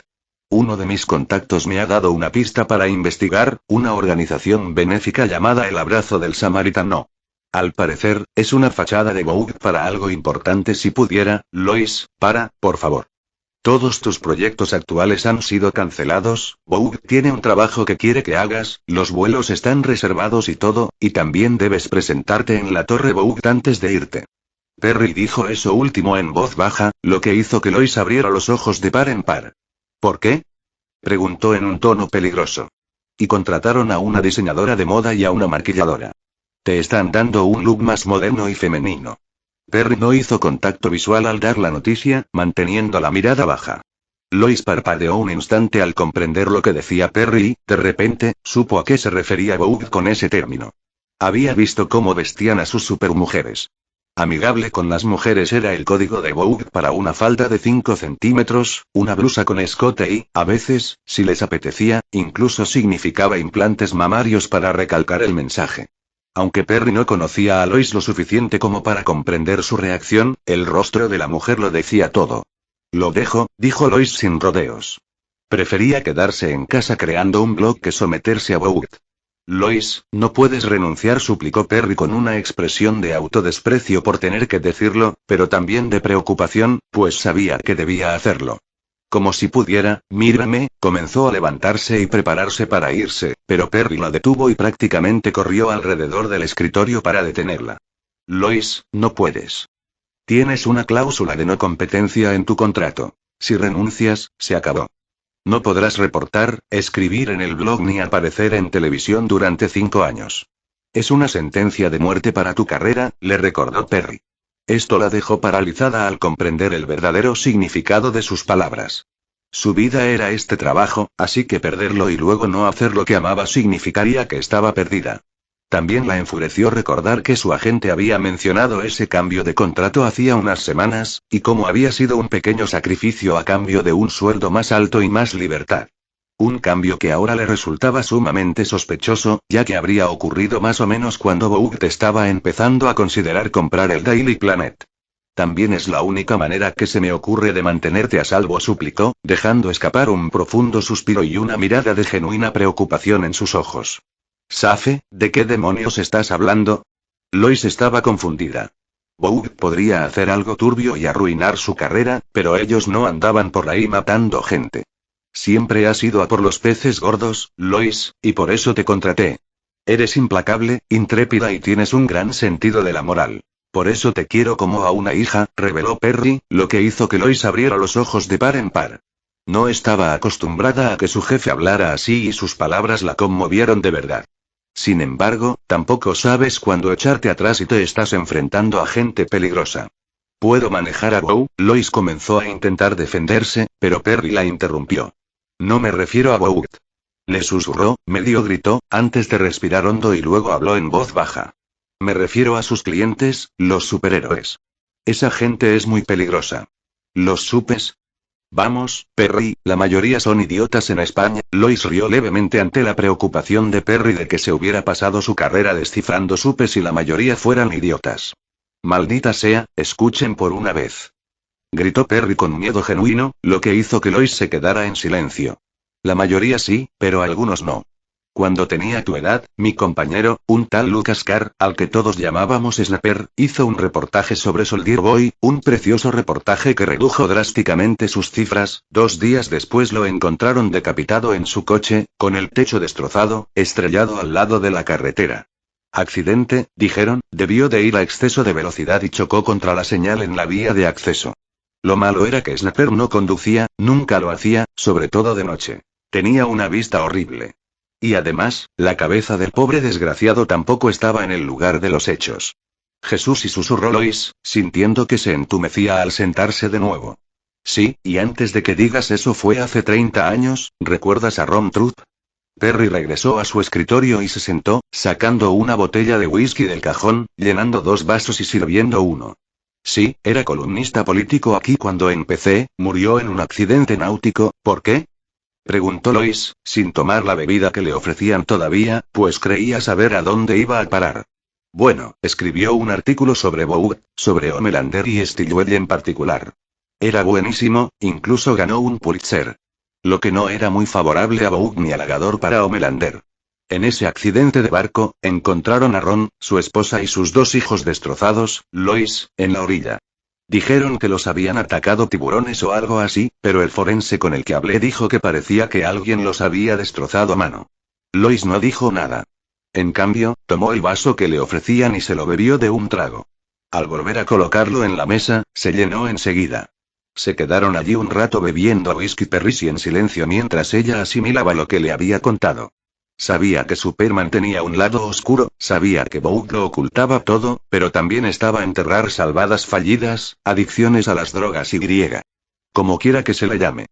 uno de mis contactos me ha dado una pista para investigar, una organización benéfica llamada El Abrazo del Samaritano. Al parecer, es una fachada de Vogue para algo importante. Si pudiera, Lois, por favor. Todos tus proyectos actuales han sido cancelados, Vogue tiene un trabajo que quiere que hagas, los vuelos están reservados y todo, y también debes presentarte en la Torre Vogue antes de irte. Perry dijo eso último en voz baja, lo que hizo que Lois abriera los ojos de par en par. ¿Por qué? Preguntó en un tono peligroso. Y contrataron a una diseñadora de moda y a una maquilladora. Te están dando un look más moderno y femenino. Perry no hizo contacto visual al dar la noticia, manteniendo la mirada baja. Lois parpadeó un instante al comprender lo que decía Perry y, de repente, supo a qué se refería Vogue con ese término. Había visto cómo vestían a sus supermujeres. Amigable con las mujeres era el código de Vogue para una falda de 5 centímetros, una blusa con escote y, a veces, si les apetecía, incluso significaba implantes mamarios para recalcar el mensaje. Aunque Perry no conocía a Lois lo suficiente como para comprender su reacción, el rostro de la mujer lo decía todo. Lo dejo, dijo Lois sin rodeos. Prefería quedarse en casa creando un blog que someterse a Vogue. Lois, no puedes renunciar, suplicó Perry con una expresión de autodesprecio por tener que decirlo, pero también de preocupación, pues sabía que debía hacerlo. Como si pudiera, mírame, comenzó a levantarse y prepararse para irse, pero Perry la detuvo y prácticamente corrió alrededor del escritorio para detenerla. Lois, no puedes. Tienes una cláusula de no competencia en tu contrato. Si renuncias, se acabó. No podrás reportar, escribir en el blog ni aparecer en televisión durante 5 años. Es una sentencia de muerte para tu carrera, le recordó Perry. Esto la dejó paralizada al comprender el verdadero significado de sus palabras. Su vida era este trabajo, así que perderlo y luego no hacer lo que amaba significaría que estaba perdida. También la enfureció recordar que su agente había mencionado ese cambio de contrato hacía unas semanas, y cómo había sido un pequeño sacrificio a cambio de un sueldo más alto y más libertad. Un cambio que ahora le resultaba sumamente sospechoso, ya que habría ocurrido más o menos cuando Vogue estaba empezando a considerar comprar el Daily Planet. También es la única manera que se me ocurre de mantenerte a salvo, suplicó, dejando escapar un profundo suspiro y una mirada de genuina preocupación en sus ojos. Safe, ¿de qué demonios estás hablando? Lois estaba confundida. Vogue podría hacer algo turbio y arruinar su carrera, pero ellos no andaban por ahí matando gente. Siempre has ido a por los peces gordos, Lois, y por eso te contraté. Eres implacable, intrépida y tienes un gran sentido de la moral. Por eso te quiero como a una hija, reveló Perry, lo que hizo que Lois abriera los ojos de par en par. No estaba acostumbrada a que su jefe hablara así y sus palabras la conmovieron de verdad. Sin embargo, tampoco sabes cuándo echarte atrás y te estás enfrentando a gente peligrosa. Puedo manejar a Vogue, Lois comenzó a intentar defenderse, pero Perry la interrumpió. No me refiero a Vogue. Le susurró, medio gritó, antes de respirar hondo y luego habló en voz baja. Me refiero a sus clientes, los superhéroes. Esa gente es muy peligrosa. ¿Los supes? Vamos, Perry, la mayoría son idiotas en España. Lois rió levemente ante la preocupación de Perry de que se hubiera pasado su carrera descifrando supes y la mayoría fueran idiotas. Maldita sea, escuchen por una vez. Gritó Perry con miedo genuino, lo que hizo que Lois se quedara en silencio. La mayoría sí, pero algunos no. Cuando tenía tu edad, mi compañero, un tal Lucas Carr, al que todos llamábamos Snapper, hizo un reportaje sobre Soldier Boy, un precioso reportaje que redujo drásticamente sus cifras. 2 días después lo encontraron decapitado en su coche, con el techo destrozado, estrellado al lado de la carretera. Accidente, dijeron, debió de ir a exceso de velocidad y chocó contra la señal en la vía de acceso. Lo malo era que Snapper no conducía, nunca lo hacía, sobre todo de noche. Tenía una vista horrible. Y además, la cabeza del pobre desgraciado tampoco estaba en el lugar de los hechos. Jesús, y susurró Lois, sintiendo que se entumecía al sentarse de nuevo. Sí, y antes de que digas eso fue hace 30 años, ¿recuerdas a Ron Trupp? Perry regresó a su escritorio y se sentó, sacando una botella de whisky del cajón, llenando 2 vasos y sirviendo uno. Sí, era columnista político aquí cuando empecé, murió en un accidente náutico. ¿Por qué? Preguntó Lois, sin tomar la bebida que le ofrecían todavía, pues creía saber a dónde iba a parar. Bueno, escribió un artículo sobre Vogue, sobre Homelander y Stilwell en particular. Era buenísimo, incluso ganó un Pulitzer. Lo que no era muy favorable a Boog ni halagador para Homelander. En ese accidente de barco, encontraron a Ron, su esposa y sus 2 hijos destrozados, Lois, en la orilla. Dijeron que los habían atacado tiburones o algo así, pero el forense con el que hablé dijo que parecía que alguien los había destrozado a mano. Lois no dijo nada. En cambio, tomó el vaso que le ofrecían y se lo bebió de un trago. Al volver a colocarlo en la mesa, se llenó enseguida. Se quedaron allí un rato bebiendo whisky Perrici en silencio mientras ella asimilaba lo que le había contado. Sabía que Superman tenía un lado oscuro, sabía que Boog lo ocultaba todo, pero también estaba enterrar salvadas fallidas, adicciones a las drogas y como quiera que se le llame.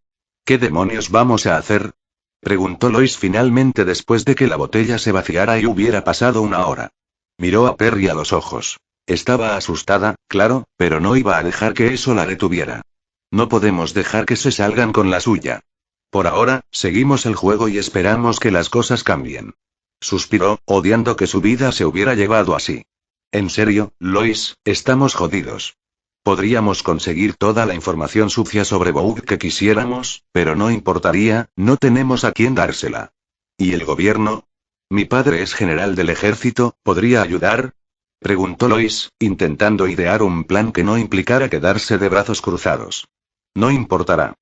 ¿Qué demonios vamos a hacer?, preguntó Lois finalmente después de que la botella se vaciara y hubiera pasado una hora. Miró a Perry a los ojos. Estaba asustada, claro, pero no iba a dejar que eso la detuviera. No podemos dejar que se salgan con la suya. Por ahora, seguimos el juego y esperamos que las cosas cambien. Suspiró, odiando que su vida se hubiera llevado así. En serio, Lois, estamos jodidos. Podríamos conseguir toda la información sucia sobre Boog que quisiéramos, pero no importaría, no tenemos a quién dársela. ¿Y el gobierno? Mi padre es general del ejército, ¿podría ayudar?, preguntó Lois, intentando idear un plan que no implicara quedarse de brazos cruzados. No importará.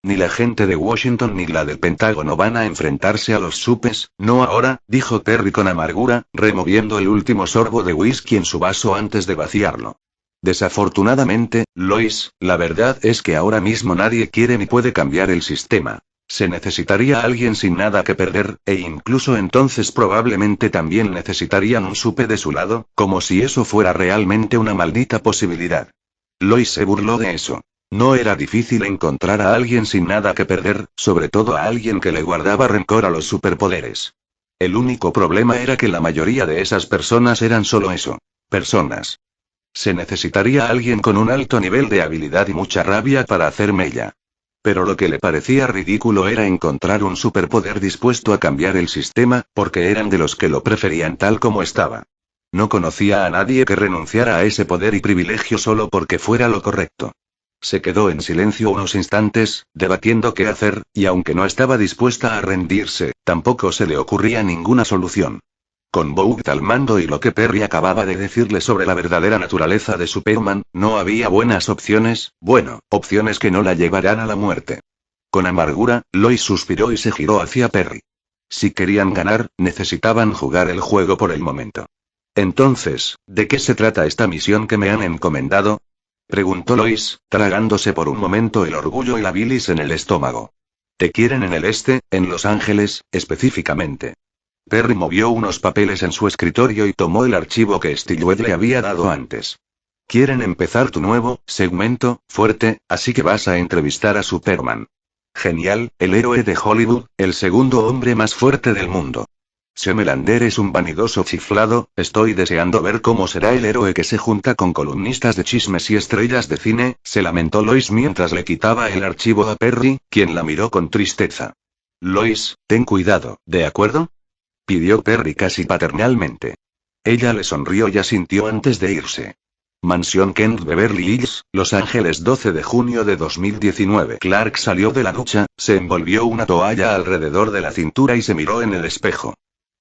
Ni la gente de Washington ni la del Pentágono van a enfrentarse a los supes, no ahora, dijo Perry con amargura, removiendo el último sorbo de whisky en su vaso antes de vaciarlo. Desafortunadamente, Lois, la verdad es que ahora mismo nadie quiere ni puede cambiar el sistema. Se necesitaría alguien sin nada que perder, e incluso entonces probablemente también necesitarían un supe de su lado, como si eso fuera realmente una maldita posibilidad. Lois se burló de eso. No era difícil encontrar a alguien sin nada que perder, sobre todo a alguien que le guardaba rencor a los superpoderes. El único problema era que la mayoría de esas personas eran solo eso, personas. Se necesitaría alguien con un alto nivel de habilidad y mucha rabia para hacer mella. Pero lo que le parecía ridículo era encontrar un superpoder dispuesto a cambiar el sistema, porque eran de los que lo preferían tal como estaba. No conocía a nadie que renunciara a ese poder y privilegio solo porque fuera lo correcto. Se quedó en silencio unos instantes, debatiendo qué hacer, y aunque no estaba dispuesta a rendirse, tampoco se le ocurría ninguna solución. Con Boog al mando y lo que Perry acababa de decirle sobre la verdadera naturaleza de Superman, no había buenas opciones, opciones que no la llevarán a la muerte. Con amargura, Lois suspiró y se giró hacia Perry. Si querían ganar, necesitaban jugar el juego por el momento. Entonces, ¿de qué se trata esta misión que me han encomendado?, preguntó Lois, tragándose por un momento el orgullo y la bilis en el estómago. Te quieren en el este, en Los Ángeles, específicamente. Perry movió unos papeles en su escritorio y tomó el archivo que Stilwell le había dado antes. Quieren empezar tu nuevo segmento, fuerte, así que vas a entrevistar a Superman. Genial, el héroe de Hollywood, el segundo hombre más fuerte del mundo. Si Homelander es un vanidoso chiflado, estoy deseando ver cómo será el héroe que se junta con columnistas de chismes y estrellas de cine, se lamentó Lois mientras le quitaba el archivo a Perry, quien la miró con tristeza. Lois, ten cuidado, ¿de acuerdo?, pidió Perry casi paternalmente. Ella le sonrió y asintió antes de irse. Mansión Kent Beverly Hills, Los Ángeles 12 de junio de 2019. Clark salió de la ducha, se envolvió una toalla alrededor de la cintura y se miró en el espejo.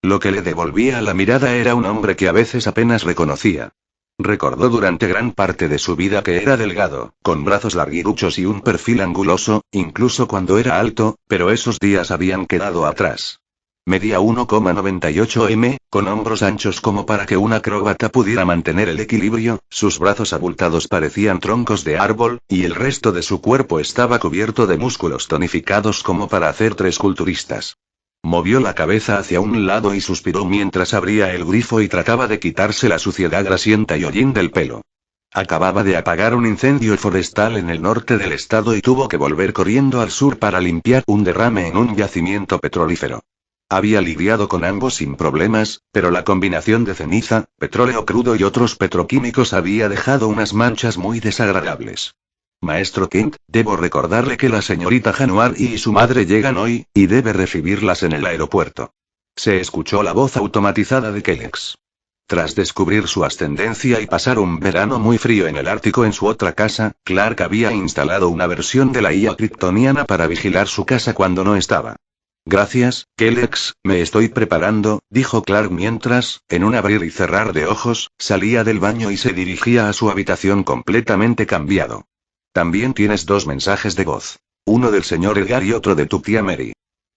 Lo que le devolvía la mirada era un hombre que a veces apenas reconocía. Recordó durante gran parte de su vida que era delgado, con brazos larguiruchos y un perfil anguloso, incluso cuando era alto, pero esos días habían quedado atrás. Medía 1,98 m, con hombros anchos como para que un acróbata pudiera mantener el equilibrio, sus brazos abultados parecían troncos de árbol, y el resto de su cuerpo estaba cubierto de músculos tonificados como para hacer 3 culturistas. Movió la cabeza hacia un lado y suspiró mientras abría el grifo y trataba de quitarse la suciedad grasienta y hollín del pelo. Acababa de apagar un incendio forestal en el norte del estado y tuvo que volver corriendo al sur para limpiar un derrame en un yacimiento petrolífero. Había lidiado con ambos sin problemas, pero la combinación de ceniza, petróleo crudo y otros petroquímicos había dejado unas manchas muy desagradables. Maestro Kent, debo recordarle que la señorita January y su madre llegan hoy, y debe recibirlas en el aeropuerto. Se escuchó la voz automatizada de Kellex. Tras descubrir su ascendencia y pasar un verano muy frío en el Ártico en su otra casa, Clark había instalado una versión de la IA kryptoniana para vigilar su casa cuando no estaba. Gracias, Kelex, me estoy preparando, dijo Clark mientras, en un abrir y cerrar de ojos, salía del baño y se dirigía a su habitación completamente cambiado. También tienes 2 mensajes de voz. Uno del señor Edgar y otro de tu tía Mary.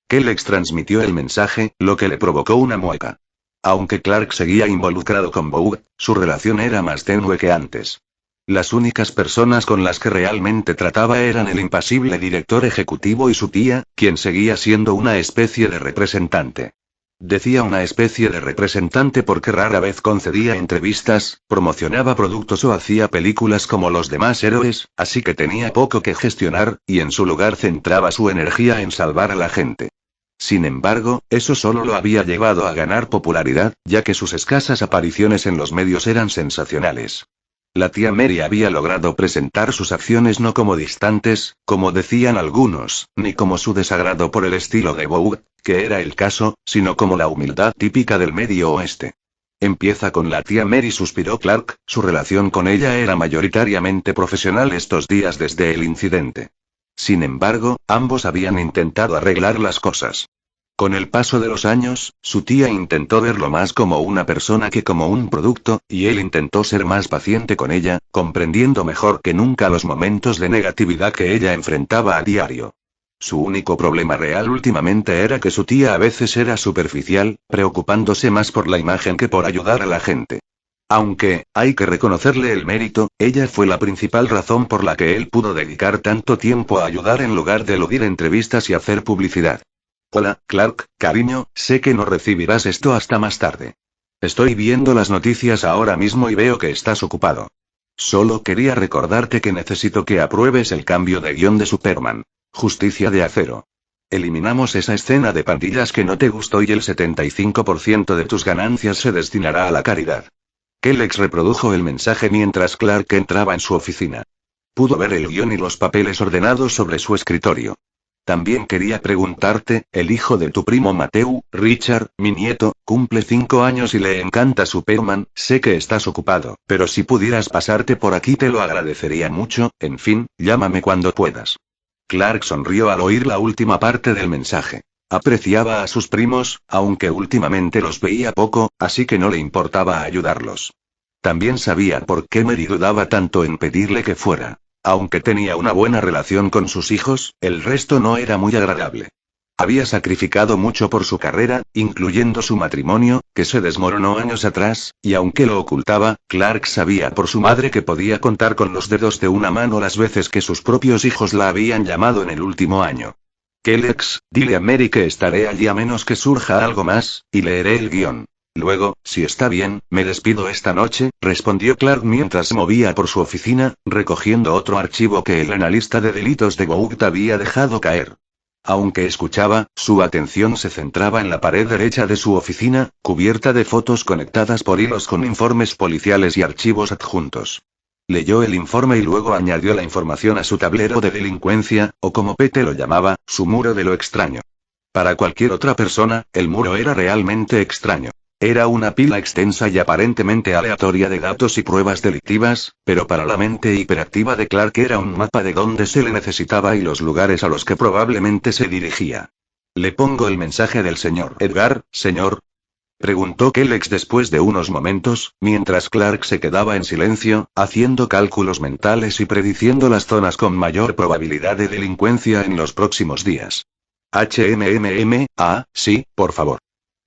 Kelex transmitió el mensaje, lo que le provocó una mueca. Aunque Clark seguía involucrado con Boog, su relación era más tenue que antes. Las únicas personas con las que realmente trataba eran el impasible director ejecutivo y su tía, quien seguía siendo una especie de representante. Decía una especie de representante porque rara vez concedía entrevistas, promocionaba productos o hacía películas como los demás héroes, así que tenía poco que gestionar, y en su lugar centraba su energía en salvar a la gente. Sin embargo, eso solo lo había llevado a ganar popularidad, ya que sus escasas apariciones en los medios eran sensacionales. La tía Mary había logrado presentar sus acciones no como distantes, como decían algunos, ni como su desagrado por el estilo de Boog, que era el caso, sino como la humildad típica del Medio Oeste. Empieza con la tía Mary, suspiró Clark, su relación con ella era mayoritariamente profesional estos días desde el incidente. Sin embargo, ambos habían intentado arreglar las cosas. Con el paso de los años, su tía intentó verlo más como una persona que como un producto, y él intentó ser más paciente con ella, comprendiendo mejor que nunca los momentos de negatividad que ella enfrentaba a diario. Su único problema real últimamente era que su tía a veces era superficial, preocupándose más por la imagen que por ayudar a la gente. Aunque, hay que reconocerle el mérito, ella fue la principal razón por la que él pudo dedicar tanto tiempo a ayudar en lugar de eludir entrevistas y hacer publicidad. Hola, Clark, cariño, sé que no recibirás esto hasta más tarde. Estoy viendo las noticias ahora mismo y veo que estás ocupado. Solo quería recordarte que necesito que apruebes el cambio de guión de Superman. Justicia de acero. Eliminamos esa escena de pandillas que no te gustó y el 75% de tus ganancias se destinará a la caridad. Kelex reprodujo el mensaje mientras Clark entraba en su oficina. Pudo ver el guión y los papeles ordenados sobre su escritorio. También quería preguntarte, el hijo de tu primo Matthew, Richard, mi nieto, cumple 5 años y le encanta Superman, sé que estás ocupado, pero si pudieras pasarte por aquí te lo agradecería mucho, en fin, llámame cuando puedas. Clark sonrió al oír la última parte del mensaje. Apreciaba a sus primos, aunque últimamente los veía poco, así que no le importaba ayudarlos. También sabía por qué Mary dudaba tanto en pedirle que fuera. Aunque tenía una buena relación con sus hijos, el resto no era muy agradable. Había sacrificado mucho por su carrera, incluyendo su matrimonio, que se desmoronó años atrás, y aunque lo ocultaba, Clark sabía por su madre que podía contar con los dedos de una mano las veces que sus propios hijos la habían llamado en el último año. Kelex, dile a Mary que estaré allí a menos que surja algo más, y leeré el guión. Luego, si está bien, me despido esta noche, respondió Clark mientras se movía por su oficina, recogiendo otro archivo que el analista de delitos de Boog había dejado caer. Aunque escuchaba, su atención se centraba en la pared derecha de su oficina, cubierta de fotos conectadas por hilos con informes policiales y archivos adjuntos. Leyó el informe y luego añadió la información a su tablero de delincuencia, o como Pete lo llamaba, su muro de lo extraño. Para cualquier otra persona, el muro era realmente extraño. Era una pila extensa y aparentemente aleatoria de datos y pruebas delictivas, pero para la mente hiperactiva de Clark era un mapa de dónde se le necesitaba y los lugares a los que probablemente se dirigía. ¿Le pongo el mensaje del señor Edgar, señor? Preguntó Kelex después de unos momentos, mientras Clark se quedaba en silencio, haciendo cálculos mentales y prediciendo las zonas con mayor probabilidad de delincuencia en los próximos días. Sí, por favor.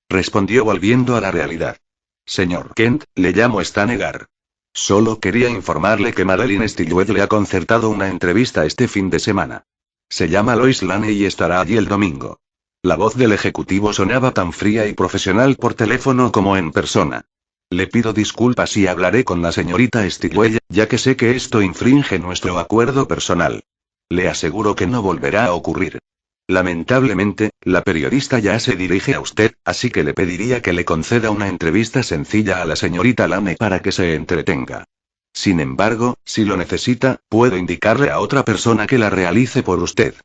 Respondió volviendo a la realidad. Señor Kent, le llamo Stan Edgar. Solo quería informarle que Madeline Stilwell le ha concertado una entrevista este fin de semana. Se llama Lois Lane y estará allí el domingo. La voz del ejecutivo sonaba tan fría y profesional por teléfono como en persona. Le pido disculpas si hablaré con la señorita Stilwell, ya que sé que esto infringe nuestro acuerdo personal. Le aseguro que no volverá a ocurrir. Lamentablemente, la periodista ya se dirige a usted, así que le pediría que le conceda una entrevista sencilla a la señorita Lane para que se entretenga. Sin embargo, si lo necesita, puedo indicarle a otra persona que la realice por usted.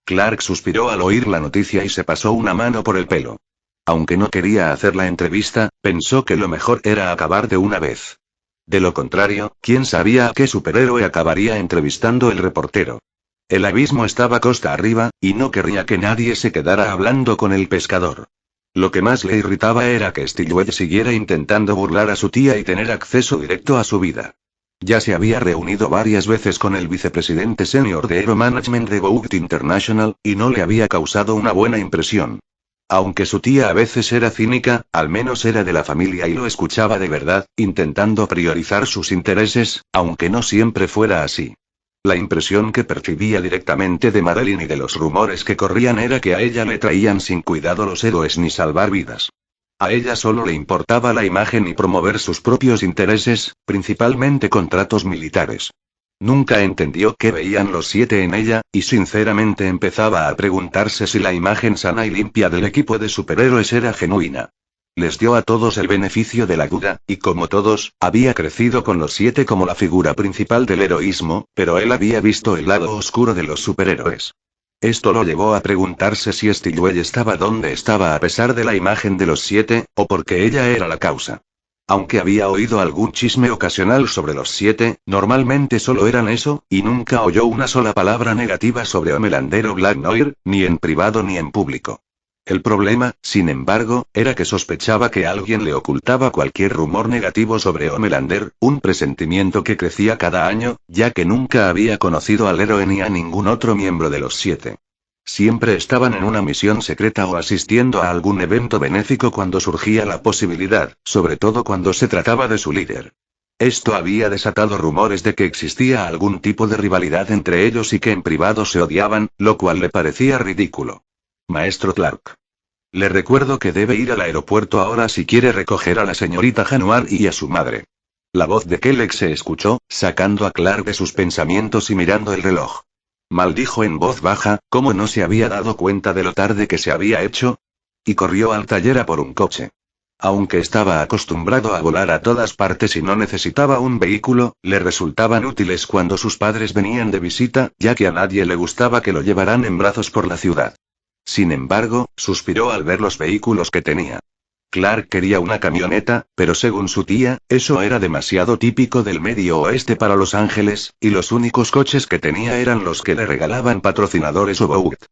Clark suspiró al oír la noticia y se pasó una mano por el pelo. Aunque no quería hacer la entrevista, Pensó que lo mejor era acabar de una vez. De lo contrario, ¿quién sabía a qué superhéroe acabaría entrevistando el reportero? El abismo estaba costa arriba, y no querría que nadie se quedara hablando con el pescador. Lo que más le irritaba era que Stilwell siguiera intentando burlar a su tía y tener acceso directo a su vida. Ya se había reunido varias veces con el vicepresidente senior de Aero Management de Vought International, y no le había causado una buena impresión. Aunque su tía a veces era cínica, al menos era de la familia y lo escuchaba de verdad, intentando priorizar sus intereses, aunque no siempre fuera así. La impresión que percibía directamente de Madeline y de los rumores que corrían era que a ella le traían sin cuidado los héroes ni salvar vidas. A ella solo le importaba la imagen y promover sus propios intereses, principalmente contratos militares. Nunca entendió qué veían los 7 en ella, y sinceramente empezaba a preguntarse si la imagen sana y limpia del equipo de superhéroes era genuina. Les dio a todos el beneficio de la duda, y como todos, había crecido con los 7 como la figura principal del heroísmo, pero él había visto el lado oscuro de los superhéroes. Esto lo llevó a preguntarse si Stilwell estaba donde estaba a pesar de la imagen de los 7, o porque ella era la causa. Aunque había oído algún chisme ocasional sobre los 7, normalmente solo eran eso, y nunca oyó una sola palabra negativa sobre Homelander o Black Noir, ni en privado ni en público. El problema, sin embargo, era que sospechaba que alguien le ocultaba cualquier rumor negativo sobre Homelander, un presentimiento que crecía cada año, ya que nunca había conocido al héroe ni a ningún otro miembro de los 7. Siempre estaban en una misión secreta o asistiendo a algún evento benéfico cuando surgía la posibilidad, sobre todo cuando se trataba de su líder. Esto había desatado rumores de que existía algún tipo de rivalidad entre ellos y que en privado se odiaban, lo cual le parecía ridículo. Maestro Clark. Le recuerdo que debe ir al aeropuerto ahora si quiere recoger a la señorita Januar y a su madre. La voz de Kellex se escuchó, sacando a Clark de sus pensamientos y mirando el reloj. Maldijo en voz baja, ¿cómo no se había dado cuenta de lo tarde que se había hecho? Y corrió al taller a por un coche. Aunque estaba acostumbrado a volar a todas partes y no necesitaba un vehículo, le resultaban útiles cuando sus padres venían de visita, ya que a nadie le gustaba que lo llevaran en brazos por la ciudad. Sin embargo, suspiró al ver los vehículos que tenía. Clark quería una camioneta, pero según su tía, eso era demasiado típico del Medio Oeste para Los Ángeles, y los únicos coches que tenía eran los que le regalaban patrocinadores o Vought.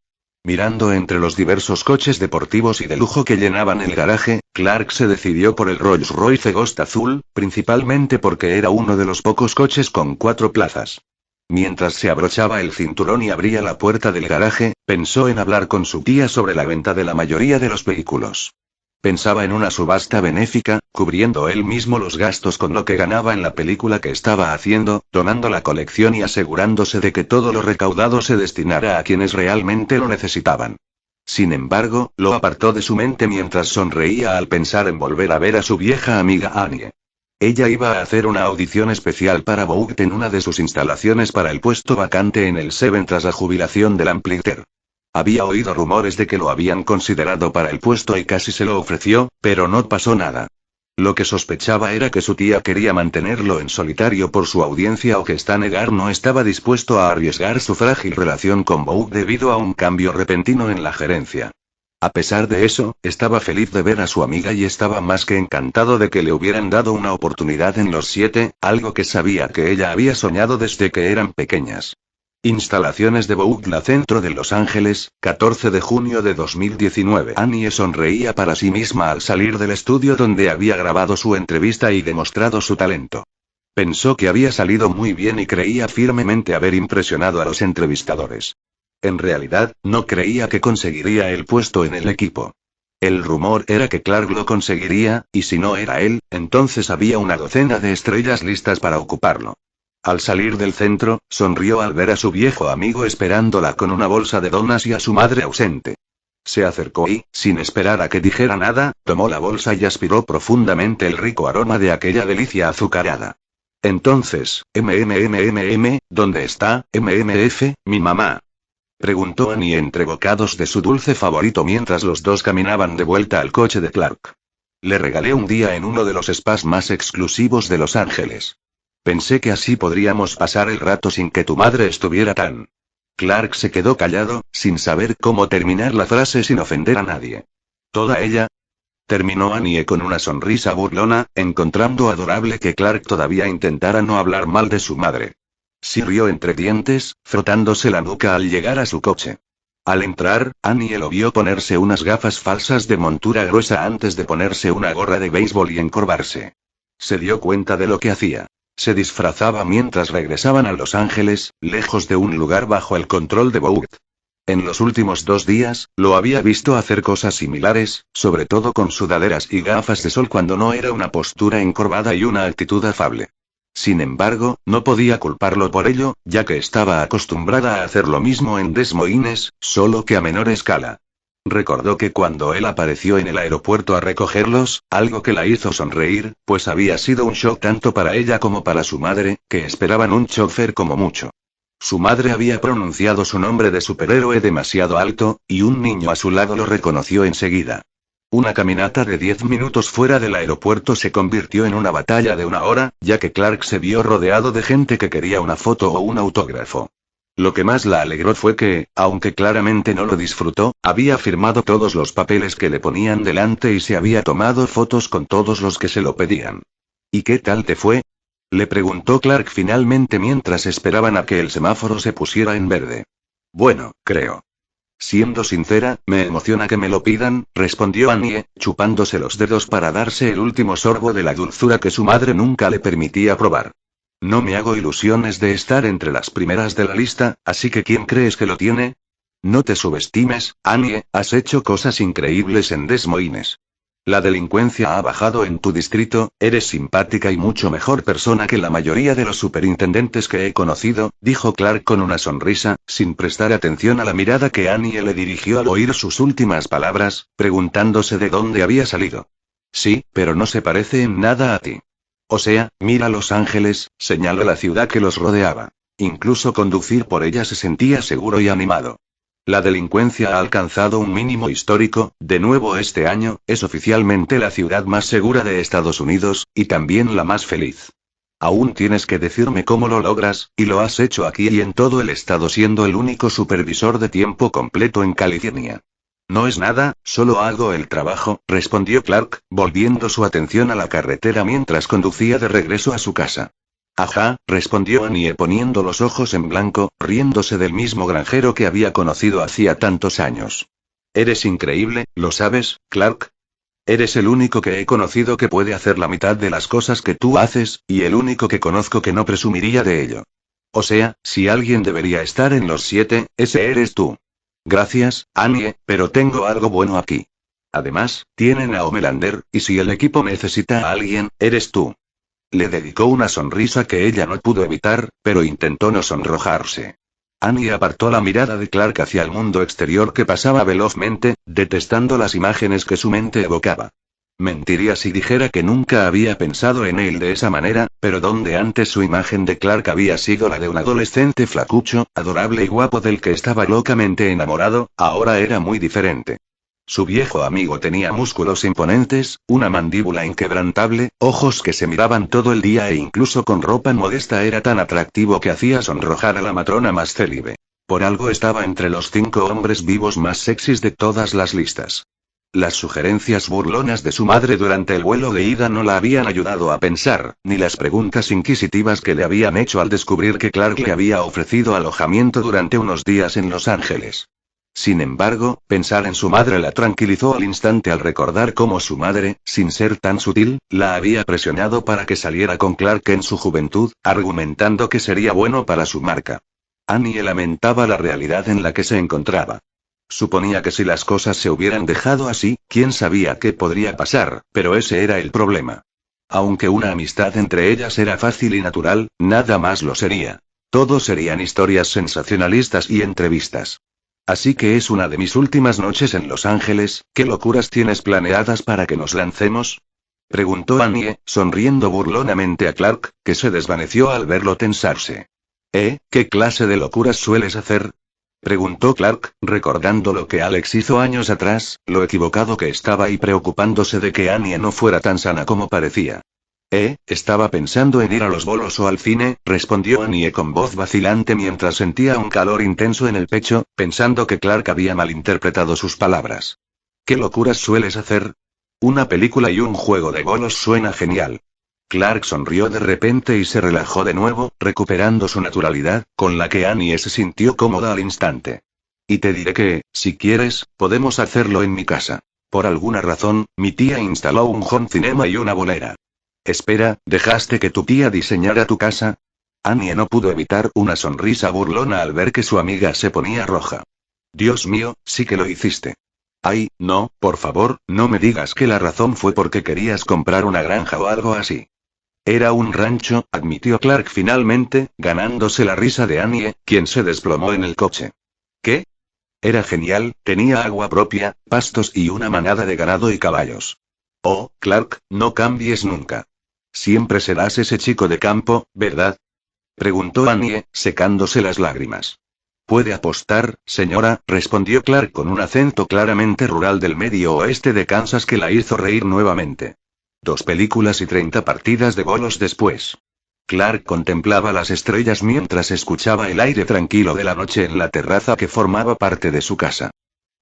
Mirando entre los diversos coches deportivos y de lujo que llenaban el garaje, Clark se decidió por el Rolls-Royce Ghost azul, principalmente porque era uno de los pocos coches con 4 plazas. Mientras se abrochaba el cinturón y abría la puerta del garaje, pensó en hablar con su tía sobre la venta de la mayoría de los vehículos. Pensaba en una subasta benéfica, cubriendo él mismo los gastos con lo que ganaba en la película que estaba haciendo, donando la colección y asegurándose de que todo lo recaudado se destinara a quienes realmente lo necesitaban. Sin embargo, lo apartó de su mente mientras sonreía al pensar en volver a ver a su vieja amiga Annie. Ella iba a hacer una audición especial para Vought en una de sus instalaciones para el puesto vacante en el Seven tras la jubilación del Amplitter. Había oído rumores de que lo habían considerado para el puesto y casi se lo ofreció, pero no pasó nada. Lo que sospechaba era que su tía quería mantenerlo en solitario por su audiencia o que Stanegar no estaba dispuesto a arriesgar su frágil relación con Vought debido a un cambio repentino en la gerencia. A pesar de eso, estaba feliz de ver a su amiga y estaba más que encantado de que le hubieran dado una oportunidad en los 7, algo que sabía que ella había soñado desde que eran pequeñas. Instalaciones de Vought La Centro de Los Ángeles, 14 de junio de 2019. Annie sonreía para sí misma al salir del estudio donde había grabado su entrevista y demostrado su talento. Pensó que había salido muy bien y creía firmemente haber impresionado a los entrevistadores. En realidad, no creía que conseguiría el puesto en el equipo. El rumor era que Clark lo conseguiría, y si no era él, entonces había una docena de estrellas listas para ocuparlo. Al salir del centro, sonrió al ver a su viejo amigo esperándola con una bolsa de donas y a su madre ausente. Se acercó y, sin esperar a que dijera nada, tomó la bolsa y aspiró profundamente el rico aroma de aquella delicia azucarada. Entonces, ¿dónde está, MMF, mi mamá? Preguntó Annie entre bocados de su dulce favorito mientras los dos caminaban de vuelta al coche de Clark. Le regalé un día en uno de los spas más exclusivos de Los Ángeles. Pensé que así podríamos pasar el rato sin que tu madre estuviera tan... Clark se quedó callado, sin saber cómo terminar la frase sin ofender a nadie. ¿Toda ella? Terminó Annie con una sonrisa burlona, encontrando adorable que Clark todavía intentara no hablar mal de su madre. Sí rió entre dientes, frotándose la nuca al llegar a su coche. Al entrar, Annie lo vio ponerse unas gafas falsas de montura gruesa antes de ponerse una gorra de béisbol y encorvarse. Se dio cuenta de lo que hacía. Se disfrazaba mientras regresaban a Los Ángeles, lejos de un lugar bajo el control de Bout. En los últimos 2 días, lo había visto hacer cosas similares, sobre todo con sudaderas y gafas de sol cuando no era una postura encorvada y una actitud afable. Sin embargo, no podía culparlo por ello, ya que estaba acostumbrada a hacer lo mismo en Des Moines, solo que a menor escala. Recordó que cuando él apareció en el aeropuerto a recogerlos, algo que la hizo sonreír, pues había sido un shock tanto para ella como para su madre, que esperaban un chofer como mucho. Su madre había pronunciado su nombre de superhéroe demasiado alto, y un niño a su lado lo reconoció enseguida. Una caminata de 10 minutos fuera del aeropuerto se convirtió en una batalla de 1 hora, ya que Clark se vio rodeado de gente que quería una foto o un autógrafo. Lo que más la alegró fue que, aunque claramente no lo disfrutó, había firmado todos los papeles que le ponían delante y se había tomado fotos con todos los que se lo pedían. ¿Y qué tal te fue?, le preguntó Clark finalmente mientras esperaban a que el semáforo se pusiera en verde. Bueno, creo. Siendo sincera, me emociona que me lo pidan, respondió Annie, chupándose los dedos para darse el último sorbo de la dulzura que su madre nunca le permitía probar. No me hago ilusiones de estar entre las primeras de la lista, así que ¿quién crees que lo tiene? No te subestimes, Annie, has hecho cosas increíbles en Des Moines. La delincuencia ha bajado en tu distrito, eres simpática y mucho mejor persona que la mayoría de los superintendentes que he conocido, dijo Clark con una sonrisa, sin prestar atención a la mirada que Annie le dirigió al oír sus últimas palabras, preguntándose de dónde había salido. Sí, pero no se parece en nada a ti. O sea, mira Los Ángeles, señaló la ciudad que los rodeaba. Incluso conducir por ella se sentía seguro y animado. La delincuencia ha alcanzado un mínimo histórico, de nuevo este año, es oficialmente la ciudad más segura de Estados Unidos, y también la más feliz. Aún tienes que decirme cómo lo logras, y lo has hecho aquí y en todo el estado siendo el único supervisor de tiempo completo en California. No es nada, solo hago el trabajo, respondió Clark, volviendo su atención a la carretera mientras conducía de regreso a su casa. Ajá, respondió Annie poniendo los ojos en blanco, riéndose del mismo granjero que había conocido hacía tantos años. Eres increíble, ¿lo sabes, Clark? Eres el único que he conocido que puede hacer la mitad de las cosas que tú haces, y el único que conozco que no presumiría de ello. O sea, si alguien debería estar en los 7, ese eres tú. Gracias, Annie, pero tengo algo bueno aquí. Además, tienen a Homelander, y si el equipo necesita a alguien, eres tú. Le dedicó una sonrisa que ella no pudo evitar, pero intentó no sonrojarse. Annie apartó la mirada de Clark hacia el mundo exterior que pasaba velozmente, detestando las imágenes que su mente evocaba. Mentiría si dijera que nunca había pensado en él de esa manera, pero donde antes su imagen de Clark había sido la de un adolescente flacucho, adorable y guapo del que estaba locamente enamorado, ahora era muy diferente. Su viejo amigo tenía músculos imponentes, una mandíbula inquebrantable, ojos que se miraban todo el día e incluso con ropa modesta era tan atractivo que hacía sonrojar a la matrona más célibe. Por algo estaba entre los 5 hombres vivos más sexys de todas las listas. Las sugerencias burlonas de su madre durante el vuelo de ida no la habían ayudado a pensar, ni las preguntas inquisitivas que le habían hecho al descubrir que Clark le había ofrecido alojamiento durante unos días en Los Ángeles. Sin embargo, pensar en su madre la tranquilizó al instante al recordar cómo su madre, sin ser tan sutil, la había presionado para que saliera con Clark en su juventud, argumentando que sería bueno para su marca. Annie lamentaba la realidad en la que se encontraba. Suponía que si las cosas se hubieran dejado así, quién sabía qué podría pasar, pero ese era el problema. Aunque una amistad entre ellas era fácil y natural, nada más lo sería. Todo serían historias sensacionalistas y entrevistas. Así que es una de mis últimas noches en Los Ángeles, ¿qué locuras tienes planeadas para que nos lancemos? Preguntó Annie, sonriendo burlonamente a Clark, que se desvaneció al verlo tensarse. ¿Qué clase de locuras sueles hacer? Preguntó Clark, recordando lo que Alex hizo años atrás, lo equivocado que estaba y preocupándose de que Annie no fuera tan sana como parecía. Estaba pensando en ir a los bolos o al cine, respondió Annie con voz vacilante mientras sentía un calor intenso en el pecho, pensando que Clark había malinterpretado sus palabras. ¿Qué locuras sueles hacer? Una película y un juego de bolos suena genial. Clark sonrió de repente y se relajó de nuevo, recuperando su naturalidad, con la que Annie se sintió cómoda al instante. Y te diré que, si quieres, podemos hacerlo en mi casa. Por alguna razón, mi tía instaló un home cinema y una bolera. Espera, ¿dejaste que tu tía diseñara tu casa? Annie no pudo evitar una sonrisa burlona al ver que su amiga se ponía roja. Dios mío, sí que lo hiciste. Ay, no, por favor, no me digas que la razón fue porque querías comprar una granja o algo así. Era un rancho, admitió Clark finalmente, ganándose la risa de Annie, quien se desplomó en el coche. ¿Qué? Era genial, tenía agua propia, pastos y una manada de ganado y caballos. Oh, Clark, no cambies nunca. Siempre serás ese chico de campo, ¿verdad? Preguntó Annie, secándose las lágrimas. ¿Puede apostar, señora?, respondió Clark con un acento claramente rural del medio oeste de Kansas que la hizo reír nuevamente. 2 películas y 30 partidas de bolos después. Clark contemplaba las estrellas mientras escuchaba el aire tranquilo de la noche en la terraza que formaba parte de su casa.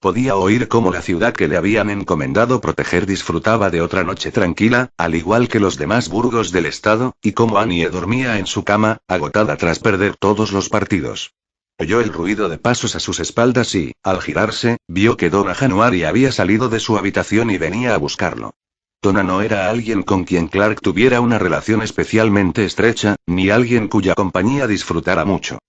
Podía oír cómo la ciudad que le habían encomendado proteger disfrutaba de otra noche tranquila, al igual que los demás burgos del estado, y cómo Annie dormía en su cama, agotada tras perder todos los partidos. Oyó el ruido de pasos a sus espaldas y, al girarse, vio que Donna January había salido de su habitación y venía a buscarlo. Donna no era alguien con quien Clark tuviera una relación especialmente estrecha, ni alguien cuya compañía disfrutara mucho.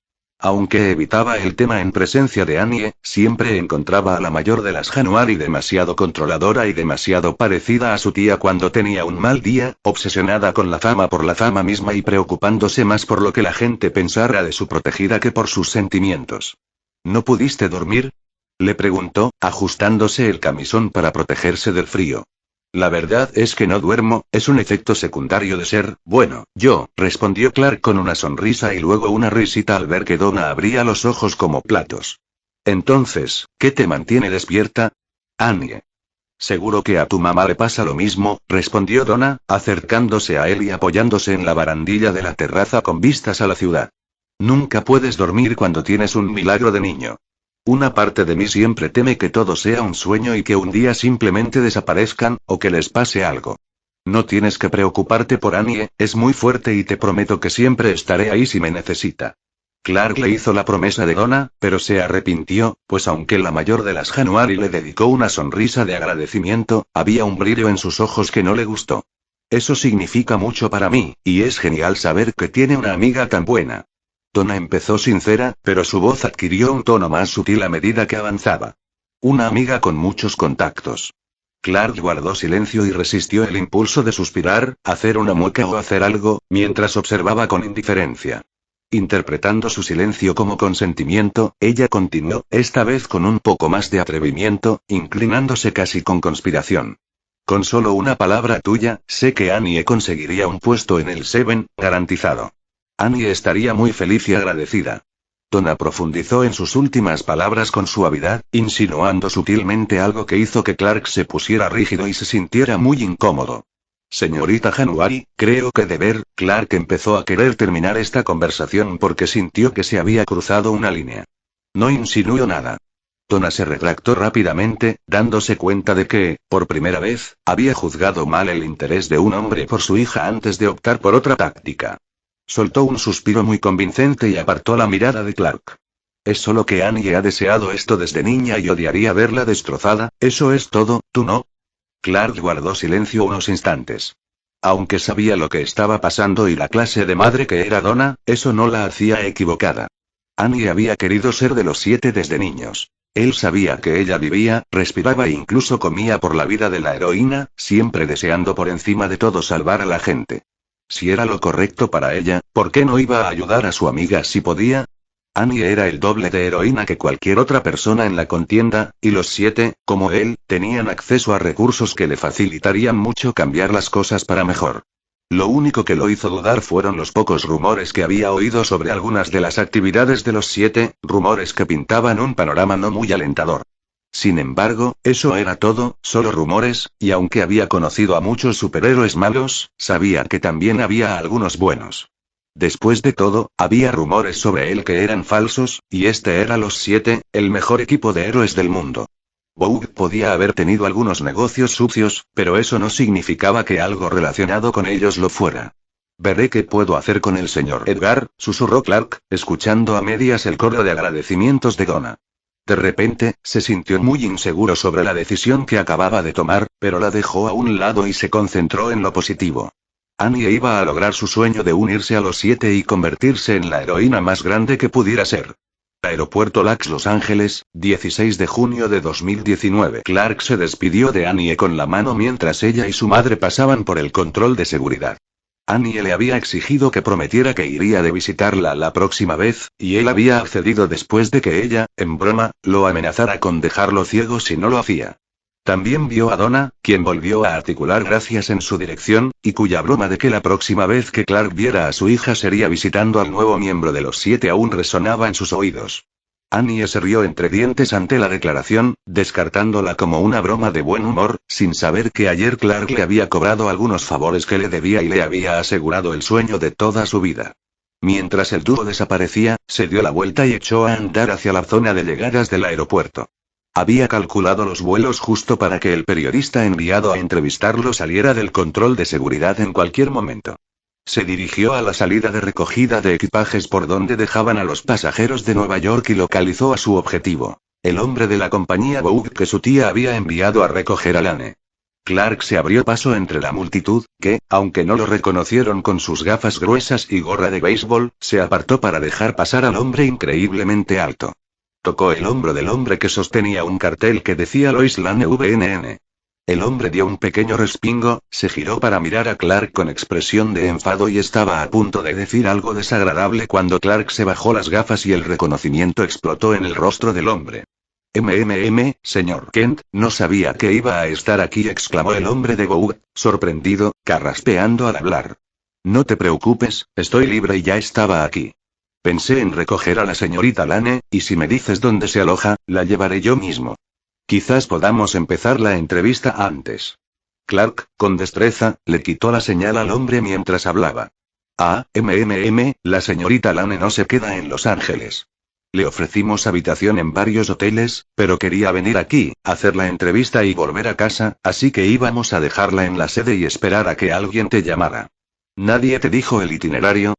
Aunque evitaba el tema en presencia de Annie, siempre encontraba a la mayor de las January demasiado controladora y demasiado parecida a su tía cuando tenía un mal día, obsesionada con la fama por la fama misma y preocupándose más por lo que la gente pensara de su protegida que por sus sentimientos. ¿No pudiste dormir?, le preguntó, ajustándose el camisón para protegerse del frío. La verdad es que no duermo, es un efecto secundario de ser, bueno, yo, respondió Clark con una sonrisa y luego una risita al ver que Donna abría los ojos como platos. Entonces, ¿qué te mantiene despierta? Annie. Seguro que a tu mamá le pasa lo mismo, respondió Donna, acercándose a él y apoyándose en la barandilla de la terraza con vistas a la ciudad. Nunca puedes dormir cuando tienes un milagro de niño. Una parte de mí siempre teme que todo sea un sueño y que un día simplemente desaparezcan, o que les pase algo. No tienes que preocuparte por Annie, es muy fuerte y te prometo que siempre estaré ahí si me necesita. Clark le hizo la promesa de Donna, pero se arrepintió, pues aunque la mayor de las January le dedicó una sonrisa de agradecimiento, había un brillo en sus ojos que no le gustó. Eso significa mucho para mí, y es genial saber que tiene una amiga tan buena. Donna empezó sincera, pero su voz adquirió un tono más sutil a medida que avanzaba. Una amiga con muchos contactos. Clark guardó silencio y resistió el impulso de suspirar, hacer una mueca o hacer algo, mientras observaba con indiferencia. Interpretando su silencio como consentimiento, ella continuó, esta vez con un poco más de atrevimiento, inclinándose casi con conspiración. Con solo una palabra tuya, sé que Annie conseguiría un puesto en el Seven, garantizado. Annie estaría muy feliz y agradecida. Donna profundizó en sus últimas palabras con suavidad, insinuando sutilmente algo que hizo que Clark se pusiera rígido y se sintiera muy incómodo. Señorita January, creo que Clark empezó a querer terminar esta conversación porque sintió que se había cruzado una línea. No insinuó nada. Donna se retractó rápidamente, dándose cuenta de que, por primera vez, había juzgado mal el interés de un hombre por su hija antes de optar por otra táctica. Soltó un suspiro muy convincente y apartó la mirada de Clark. Es solo que Annie ha deseado esto desde niña y odiaría verla destrozada, eso es todo, ¿tú no? Clark guardó silencio unos instantes. Aunque sabía lo que estaba pasando y la clase de madre que era Donna, eso no la hacía equivocada. Annie había querido ser de los 7 desde niños. Él sabía que ella vivía, respiraba e incluso comía por la vida de la heroína, siempre deseando por encima de todo salvar a la gente. Si era lo correcto para ella, ¿por qué no iba a ayudar a su amiga si podía? Annie era el doble de heroína que cualquier otra persona en la contienda, y los 7, como él, tenían acceso a recursos que le facilitarían mucho cambiar las cosas para mejor. Lo único que lo hizo dudar fueron los pocos rumores que había oído sobre algunas de las actividades de los 7, rumores que pintaban un panorama no muy alentador. Sin embargo, eso era todo, solo rumores, y aunque había conocido a muchos superhéroes malos, sabía que también había algunos buenos. Después de todo, había rumores sobre él que eran falsos, y este era los 7, el mejor equipo de héroes del mundo. Boog podía haber tenido algunos negocios sucios, pero eso no significaba que algo relacionado con ellos lo fuera. Veré qué puedo hacer con el señor Edgar, susurró Clark, escuchando a medias el coro de agradecimientos de Donna. De repente, se sintió muy inseguro sobre la decisión que acababa de tomar, pero la dejó a un lado y se concentró en lo positivo. Annie iba a lograr su sueño de unirse a los 7 y convertirse en la heroína más grande que pudiera ser. Aeropuerto Lax, Los Ángeles, 16 de junio de 2019. Clark se despidió de Annie con la mano mientras ella y su madre pasaban por el control de seguridad. Annie le había exigido que prometiera que iría de visitarla la próxima vez, y él había accedido después de que ella, en broma, lo amenazara con dejarlo ciego si no lo hacía. También vio a Donna, quien volvió a articular gracias en su dirección, y cuya broma de que la próxima vez que Clark viera a su hija sería visitando al nuevo miembro de los 7 aún resonaba en sus oídos. Annie se rió entre dientes ante la declaración, descartándola como una broma de buen humor, sin saber que ayer Clark le había cobrado algunos favores que le debía y le había asegurado el sueño de toda su vida. Mientras el dúo desaparecía, se dio la vuelta y echó a andar hacia la zona de llegadas del aeropuerto. Había calculado los vuelos justo para que el periodista enviado a entrevistarlo saliera del control de seguridad en cualquier momento. Se dirigió a la salida de recogida de equipajes por donde dejaban a los pasajeros de Nueva York y localizó a su objetivo, el hombre de la compañía Boog que su tía había enviado a recoger a Lane. Clark se abrió paso entre la multitud, que, aunque no lo reconocieron con sus gafas gruesas y gorra de béisbol, se apartó para dejar pasar al hombre increíblemente alto. Tocó el hombro del hombre que sostenía un cartel que decía Lois Lane VNN. El hombre dio un pequeño respingo, se giró para mirar a Clark con expresión de enfado y estaba a punto de decir algo desagradable cuando Clark se bajó las gafas y el reconocimiento explotó en el rostro del hombre. Señor Kent, no sabía que iba a estar aquí, exclamó el hombre de Boog, sorprendido, carraspeando al hablar. No te preocupes, estoy libre y ya estaba aquí. Pensé en recoger a la señorita Lane, y si me dices dónde se aloja, la llevaré yo mismo. Quizás podamos empezar la entrevista antes. Clark, con destreza, le quitó la señal al hombre mientras hablaba. La señorita Lane no se queda en Los Ángeles. Le ofrecimos habitación en varios hoteles, pero quería venir aquí, hacer la entrevista y volver a casa, así que íbamos a dejarla en la sede y esperar a que alguien te llamara. ¿Nadie te dijo el itinerario?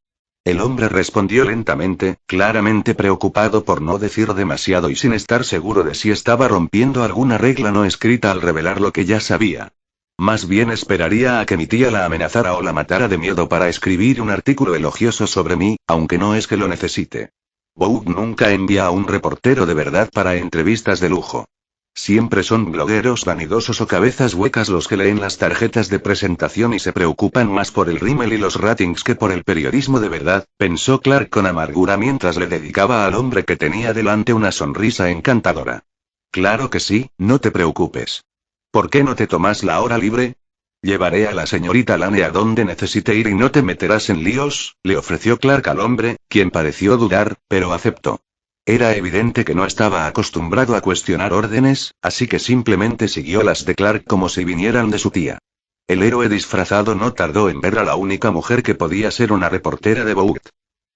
El hombre respondió lentamente, claramente preocupado por no decir demasiado y sin estar seguro de si estaba rompiendo alguna regla no escrita al revelar lo que ya sabía. Más bien esperaría a que mi tía la amenazara o la matara de miedo para escribir un artículo elogioso sobre mí, aunque no es que lo necesite. Boog nunca envía a un reportero de verdad para entrevistas de lujo. Siempre son blogueros vanidosos o cabezas huecas los que leen las tarjetas de presentación y se preocupan más por el rímel y los ratings que por el periodismo de verdad, pensó Clark con amargura mientras le dedicaba al hombre que tenía delante una sonrisa encantadora. Claro que sí, no te preocupes. ¿Por qué no te tomas la hora libre? Llevaré a la señorita Lane a donde necesite ir y no te meterás en líos, le ofreció Clark al hombre, quien pareció dudar, pero aceptó. Era evidente que no estaba acostumbrado a cuestionar órdenes, así que simplemente siguió las de Clark como si vinieran de su tía. El héroe disfrazado no tardó en ver a la única mujer que podía ser una reportera de Boog.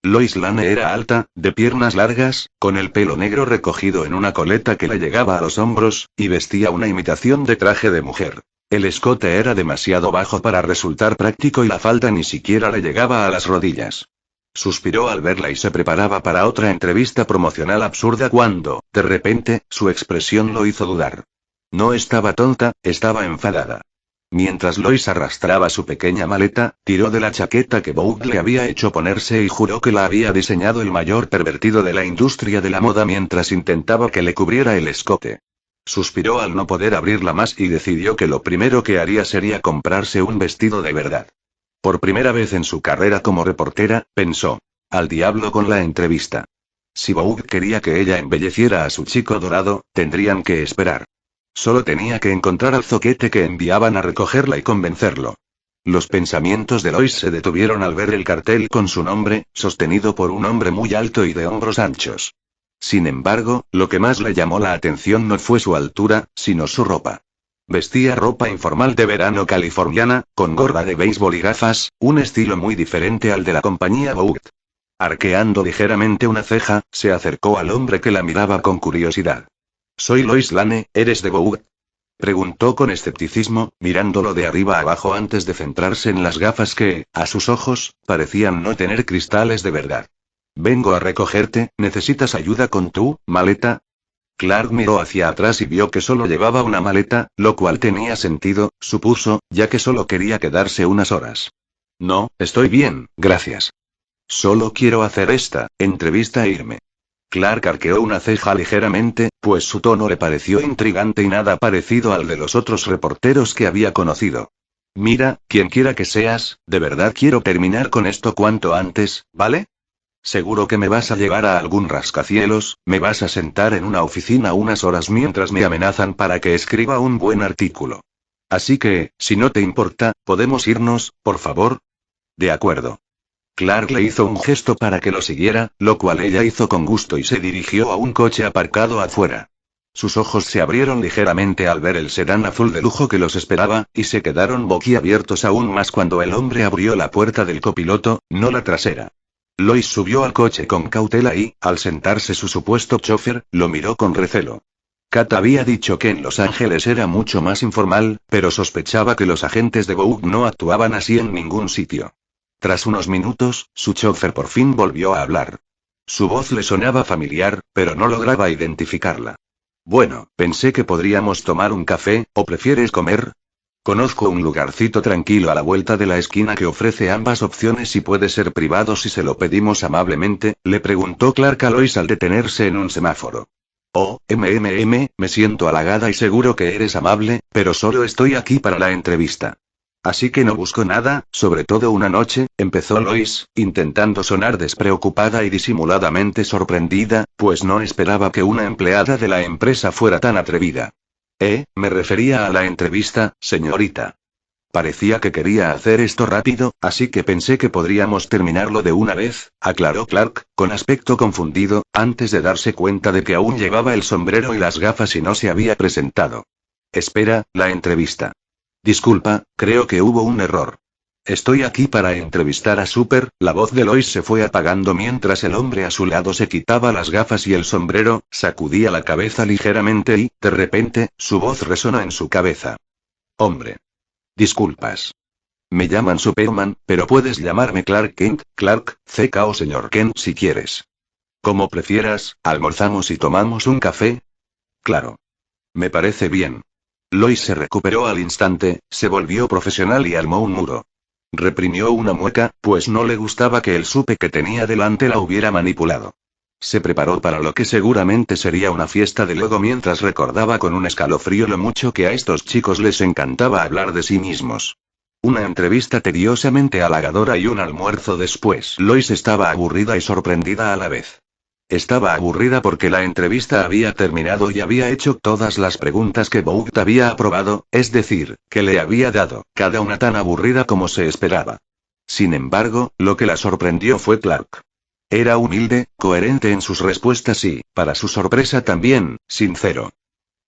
Lois Lane era alta, de piernas largas, con el pelo negro recogido en una coleta que le llegaba a los hombros, y vestía una imitación de traje de mujer. El escote era demasiado bajo para resultar práctico y la falda ni siquiera le llegaba a las rodillas. Suspiró al verla y se preparaba para otra entrevista promocional absurda cuando, de repente, su expresión lo hizo dudar. No estaba tonta, estaba enfadada. Mientras Lois arrastraba su pequeña maleta, tiró de la chaqueta que Boog le había hecho ponerse y juró que la había diseñado el mayor pervertido de la industria de la moda mientras intentaba que le cubriera el escote. Suspiró al no poder abrirla más y decidió que lo primero que haría sería comprarse un vestido de verdad. Por primera vez en su carrera como reportera, pensó. Al diablo con la entrevista. Si Boog quería que ella embelleciera a su chico dorado, tendrían que esperar. Solo tenía que encontrar al zoquete que enviaban a recogerla y convencerlo. Los pensamientos de Lois se detuvieron al ver el cartel con su nombre, sostenido por un hombre muy alto y de hombros anchos. Sin embargo, lo que más le llamó la atención no fue su altura, sino su ropa. Vestía ropa informal de verano californiana, con gorra de béisbol y gafas, un estilo muy diferente al de la compañía Boog. Arqueando ligeramente una ceja, se acercó al hombre que la miraba con curiosidad. Soy Lois Lane, ¿eres de Vogue? Preguntó con escepticismo, mirándolo de arriba abajo antes de centrarse en las gafas que, a sus ojos, parecían no tener cristales de verdad. Vengo a recogerte, ¿necesitas ayuda con tu maleta? Clark miró hacia atrás y vio que solo llevaba una maleta, lo cual tenía sentido, supuso, ya que solo quería quedarse unas horas. No, estoy bien, gracias. Solo quiero hacer esta entrevista e irme. Clark arqueó una ceja ligeramente, pues su tono le pareció intrigante y nada parecido al de los otros reporteros que había conocido. Mira, quien quiera que seas, de verdad quiero terminar con esto cuanto antes, ¿vale? Seguro que me vas a llevar a algún rascacielos, me vas a sentar en una oficina unas horas mientras me amenazan para que escriba un buen artículo. Así que, si no te importa, ¿podemos irnos, por favor? De acuerdo. Clark le hizo un gesto para que lo siguiera, lo cual ella hizo con gusto y se dirigió a un coche aparcado afuera. Sus ojos se abrieron ligeramente al ver el sedán azul de lujo que los esperaba, y se quedaron boquiabiertos aún más cuando el hombre abrió la puerta del copiloto, no la trasera. Lois subió al coche con cautela y, al sentarse su supuesto chofer, lo miró con recelo. Kat había dicho que en Los Ángeles era mucho más informal, pero sospechaba que los agentes de Vogue no actuaban así en ningún sitio. Tras unos minutos, su chofer por fin volvió a hablar. Su voz le sonaba familiar, pero no lograba identificarla. Bueno, pensé que podríamos tomar un café, ¿o prefieres comer? Conozco un lugarcito tranquilo a la vuelta de la esquina que ofrece ambas opciones y puede ser privado si se lo pedimos amablemente, le preguntó Clark a Lois al detenerse en un semáforo. Oh, me siento halagada y seguro que eres amable, pero solo estoy aquí para la entrevista. Así que no busco nada, sobre todo una noche, empezó Lois, intentando sonar despreocupada y disimuladamente sorprendida, pues no esperaba que una empleada de la empresa fuera tan atrevida. Me refería a la entrevista, señorita. Parecía que quería hacer esto rápido, así que pensé que podríamos terminarlo de una vez, aclaró Clark, con aspecto confundido, antes de darse cuenta de que aún llevaba el sombrero y las gafas y no se había presentado. Espera, la entrevista. Disculpa, creo que hubo un error. Estoy aquí para entrevistar a Super. La voz de Lois se fue apagando mientras el hombre a su lado se quitaba las gafas y el sombrero, sacudía la cabeza ligeramente y, de repente, su voz resonó en su cabeza. Hombre. Disculpas. Me llaman Superman, pero puedes llamarme Clark Kent, Clark, CK o señor Kent si quieres. Como prefieras, ¿almorzamos y tomamos un café? Claro. Me parece bien. Lois se recuperó al instante, se volvió profesional y armó un muro. Reprimió una mueca, pues no le gustaba que el supe que tenía delante la hubiera manipulado. Se preparó para lo que seguramente sería una fiesta de luego mientras recordaba con un escalofrío lo mucho que a estos chicos les encantaba hablar de sí mismos. Una entrevista tediosamente halagadora y un almuerzo después. Lois estaba aburrida y sorprendida a la vez. Estaba aburrida porque la entrevista había terminado y había hecho todas las preguntas que Vogue había aprobado, es decir, que le había dado, cada una tan aburrida como se esperaba. Sin embargo, lo que la sorprendió fue Clark. Era humilde, coherente en sus respuestas y, para su sorpresa también, sincero.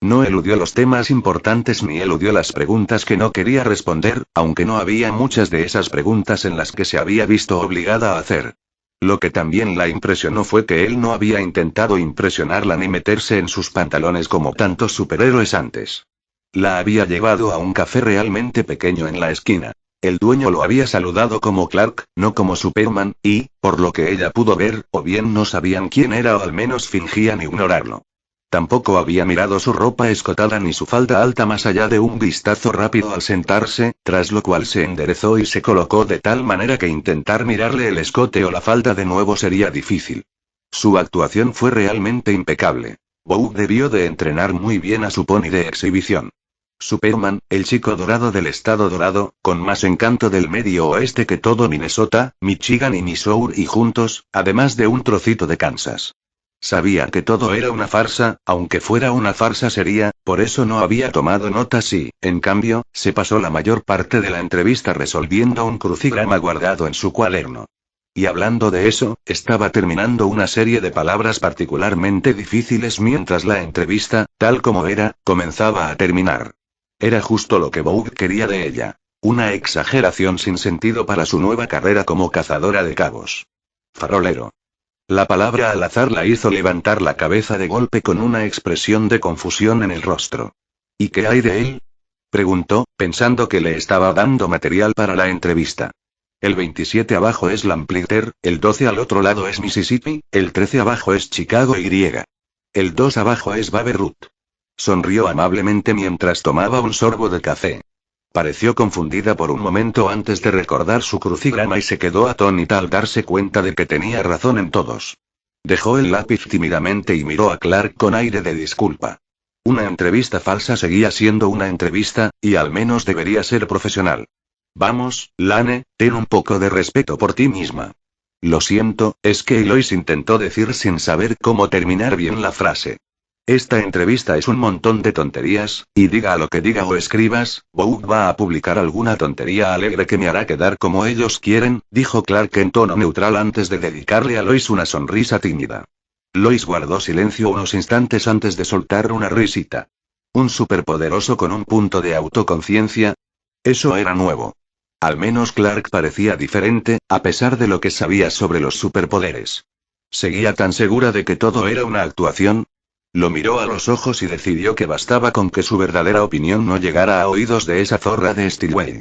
No eludió los temas importantes ni eludió las preguntas que no quería responder, aunque no había muchas de esas preguntas en las que se había visto obligada a hacer. Lo que también la impresionó fue que él no había intentado impresionarla ni meterse en sus pantalones como tantos superhéroes antes. La había llevado a un café realmente pequeño en la esquina. El dueño lo había saludado como Clark, no como Superman, y, por lo que ella pudo ver, o bien no sabían quién era o al menos fingían ignorarlo. Tampoco había mirado su ropa escotada ni su falda alta más allá de un vistazo rápido al sentarse, tras lo cual se enderezó y se colocó de tal manera que intentar mirarle el escote o la falda de nuevo sería difícil. Su actuación fue realmente impecable. Vogue debió de entrenar muy bien a su pony de exhibición. Superman, el chico dorado del estado dorado, con más encanto del medio oeste que todo Minnesota, Michigan y Missouri y juntos, además de un trocito de Kansas. Sabía que todo era una farsa, aunque fuera una farsa seria, por eso no había tomado notas y, en cambio, se pasó la mayor parte de la entrevista resolviendo un crucigrama guardado en su cuaderno. Y hablando de eso, estaba terminando una serie de palabras particularmente difíciles mientras la entrevista, tal como era, comenzaba a terminar. Era justo lo que Vogue quería de ella. Una exageración sin sentido para su nueva carrera como cazadora de cabos. Farolero. La palabra al azar la hizo levantar la cabeza de golpe con una expresión de confusión en el rostro. ¿Y qué hay de él? Preguntó, pensando que le estaba dando material para la entrevista. El 27 abajo es Lamplighter, el 12 al otro lado es Mississippi, el 13 abajo es Chicago Y. El 2 abajo es Babe Ruth. Sonrió amablemente mientras tomaba un sorbo de café. Pareció confundida por un momento antes de recordar su crucigrama y se quedó atónita al darse cuenta de que tenía razón en todos. Dejó el lápiz tímidamente y miró a Clark con aire de disculpa. Una entrevista falsa seguía siendo una entrevista, y al menos debería ser profesional. Vamos, Lane, ten un poco de respeto por ti misma. Lo siento, es que Eloise intentó decir sin saber cómo terminar bien la frase. Esta entrevista es un montón de tonterías, y diga lo que diga o escribas, Vogue va a publicar alguna tontería alegre que me hará quedar como ellos quieren, dijo Clark en tono neutral antes de dedicarle a Lois una sonrisa tímida. Lois guardó silencio unos instantes antes de soltar una risita. ¿Un superpoderoso con un punto de autoconciencia? Eso era nuevo. Al menos Clark parecía diferente, a pesar de lo que sabía sobre los superpoderes. ¿Seguía tan segura de que todo era una actuación? Lo miró a los ojos y decidió que bastaba con que su verdadera opinión no llegara a oídos de esa zorra de Stillwell.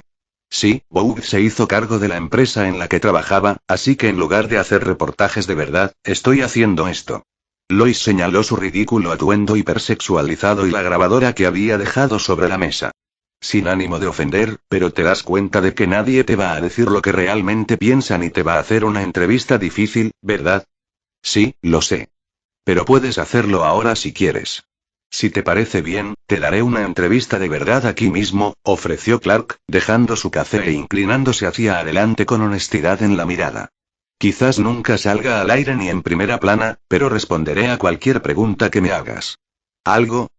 Sí, Vogue se hizo cargo de la empresa en la que trabajaba, así que en lugar de hacer reportajes de verdad, estoy haciendo esto. Lois señaló su ridículo atuendo hipersexualizado y la grabadora que había dejado sobre la mesa. Sin ánimo de ofender, pero te das cuenta de que nadie te va a decir lo que realmente piensan y te va a hacer una entrevista difícil, ¿verdad? Sí, lo sé. Pero puedes hacerlo ahora si quieres. Si te parece bien, te daré una entrevista de verdad aquí mismo, ofreció Clark, dejando su café e inclinándose hacia adelante con honestidad en la mirada. Quizás nunca salga al aire ni en primera plana, pero responderé a cualquier pregunta que me hagas. ¿Algo?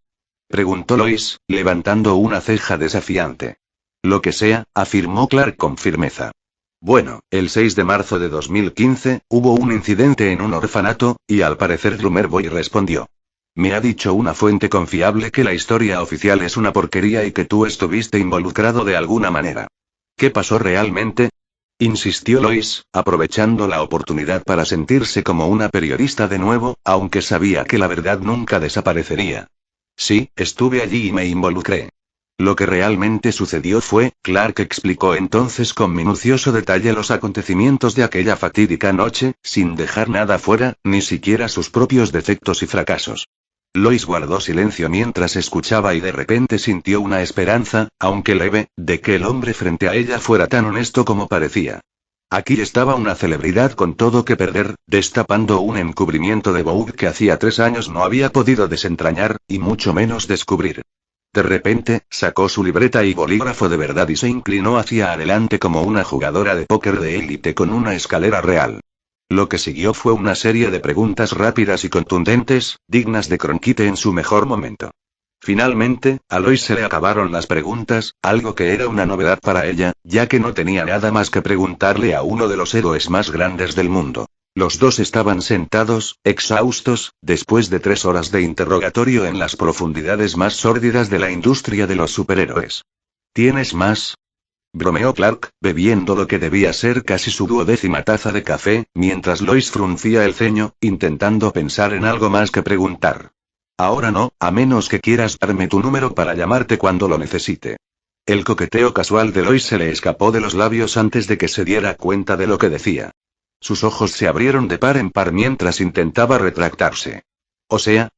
Preguntó Lois, levantando una ceja desafiante. Lo que sea, afirmó Clark con firmeza. Bueno, el 6 de marzo de 2015, hubo un incidente en un orfanato, y al parecer Drummer Boy respondió. Me ha dicho una fuente confiable que la historia oficial es una porquería y que tú estuviste involucrado de alguna manera. ¿Qué pasó realmente? Insistió Lois, aprovechando la oportunidad para sentirse como una periodista de nuevo, aunque sabía que la verdad nunca desaparecería. Sí, estuve allí y me involucré. Lo que realmente sucedió fue, Clark explicó entonces con minucioso detalle los acontecimientos de aquella fatídica noche, sin dejar nada fuera, ni siquiera sus propios defectos y fracasos. Lois guardó silencio mientras escuchaba y de repente sintió una esperanza, aunque leve, de que el hombre frente a ella fuera tan honesto como parecía. Aquí estaba una celebridad con todo que perder, destapando un encubrimiento de Vogue que hacía 3 años no había podido desentrañar, y mucho menos descubrir. De repente, sacó su libreta y bolígrafo de verdad y se inclinó hacia adelante como una jugadora de póker de élite con una escalera real. Lo que siguió fue una serie de preguntas rápidas y contundentes, dignas de Cronkite en su mejor momento. Finalmente, a Lois se le acabaron las preguntas, algo que era una novedad para ella, ya que no tenía nada más que preguntarle a uno de los héroes más grandes del mundo. Los dos estaban sentados, exhaustos, después de 3 horas de interrogatorio en las profundidades más sórdidas de la industria de los superhéroes. ¿Tienes más? Bromeó Clark, bebiendo lo que debía ser casi su 12ª taza de café, mientras Lois fruncía el ceño, intentando pensar en algo más que preguntar. Ahora no, a menos que quieras darme tu número para llamarte cuando lo necesite. El coqueteo casual de Lois se le escapó de los labios antes de que se diera cuenta de lo que decía. Sus ojos se abrieron de par en par mientras intentaba retractarse. O sea,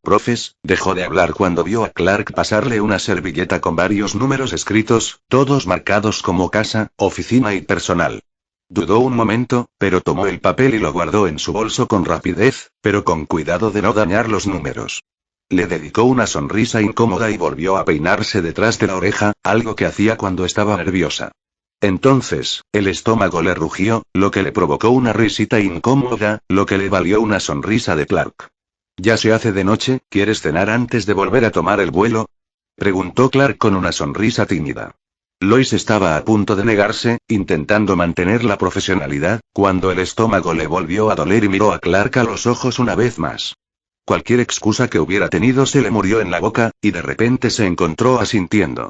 profes, dejó de hablar cuando vio a Clark pasarle una servilleta con varios números escritos, todos marcados como casa, oficina y personal. Dudó un momento, pero tomó el papel y lo guardó en su bolso con rapidez, pero con cuidado de no dañar los números. Le dedicó una sonrisa incómoda y volvió a peinarse detrás de la oreja, algo que hacía cuando estaba nerviosa. Entonces, el estómago le rugió, lo que le provocó una risita incómoda, lo que le valió una sonrisa de Clark. «Ya se hace de noche, ¿quieres cenar antes de volver a tomar el vuelo?», preguntó Clark con una sonrisa tímida. Lois estaba a punto de negarse, intentando mantener la profesionalidad, cuando el estómago le volvió a doler y miró a Clark a los ojos una vez más. Cualquier excusa que hubiera tenido se le murió en la boca, y de repente se encontró asintiendo.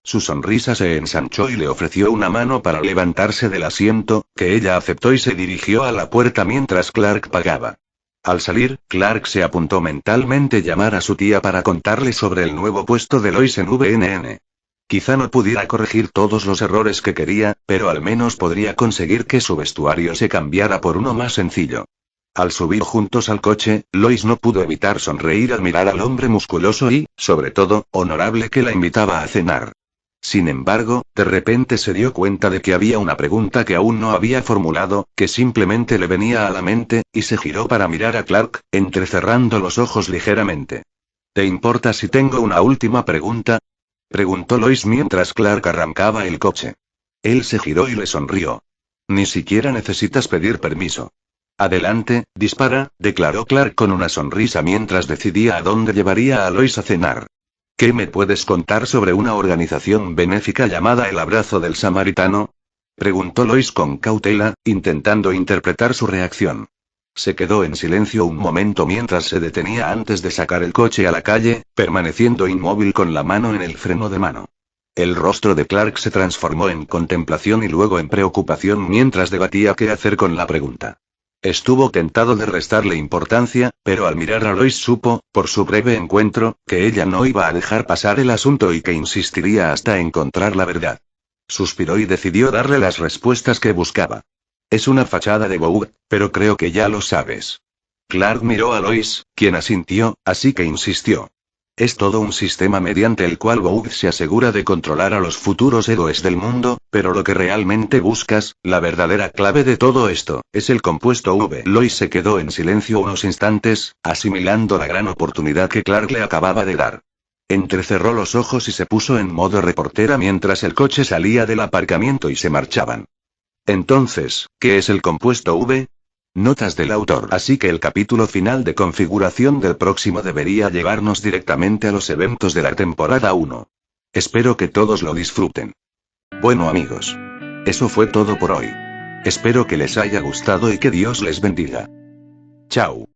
Su sonrisa se ensanchó y le ofreció una mano para levantarse del asiento, que ella aceptó y se dirigió a la puerta mientras Clark pagaba. Al salir, Clark se apuntó mentalmente llamar a su tía para contarle sobre el nuevo puesto de Lois en VNN. Quizá no pudiera corregir todos los errores que quería, pero al menos podría conseguir que su vestuario se cambiara por uno más sencillo. Al subir juntos al coche, Lois no pudo evitar sonreír al mirar al hombre musculoso y, sobre todo, honorable que la invitaba a cenar. Sin embargo, de repente se dio cuenta de que había una pregunta que aún no había formulado, que simplemente le venía a la mente, y se giró para mirar a Clark, entrecerrando los ojos ligeramente. ¿Te importa si tengo una última pregunta?, preguntó Lois mientras Clark arrancaba el coche. Él se giró y le sonrió. Ni siquiera necesitas pedir permiso. Adelante, dispara, declaró Clark con una sonrisa mientras decidía a dónde llevaría a Lois a cenar. ¿Qué me puedes contar sobre una organización benéfica llamada El Abrazo del Samaritano?, preguntó Lois con cautela, intentando interpretar su reacción. Se quedó en silencio un momento mientras se detenía antes de sacar el coche a la calle, permaneciendo inmóvil con la mano en el freno de mano. El rostro de Clark se transformó en contemplación y luego en preocupación mientras debatía qué hacer con la pregunta. Estuvo tentado de restarle importancia, pero al mirar a Lois supo, por su breve encuentro, que ella no iba a dejar pasar el asunto y que insistiría hasta encontrar la verdad. Suspiró y decidió darle las respuestas que buscaba. Es una fachada de Vogue, pero creo que ya lo sabes. Clark miró a Lois, quien asintió, así que insistió. Es todo un sistema mediante el cual Vogue se asegura de controlar a los futuros héroes del mundo, pero lo que realmente buscas, la verdadera clave de todo esto, es el compuesto V. Lois se quedó en silencio unos instantes, asimilando la gran oportunidad que Clark le acababa de dar. Entrecerró los ojos y se puso en modo reportera mientras el coche salía del aparcamiento y se marchaban. Entonces, ¿qué es el compuesto V? Notas del autor. Así que el capítulo final de configuración del próximo debería llevarnos directamente a los eventos de la temporada 1. Espero que todos lo disfruten. Bueno amigos. Eso fue todo por hoy. Espero que les haya gustado y que Dios les bendiga. Chao.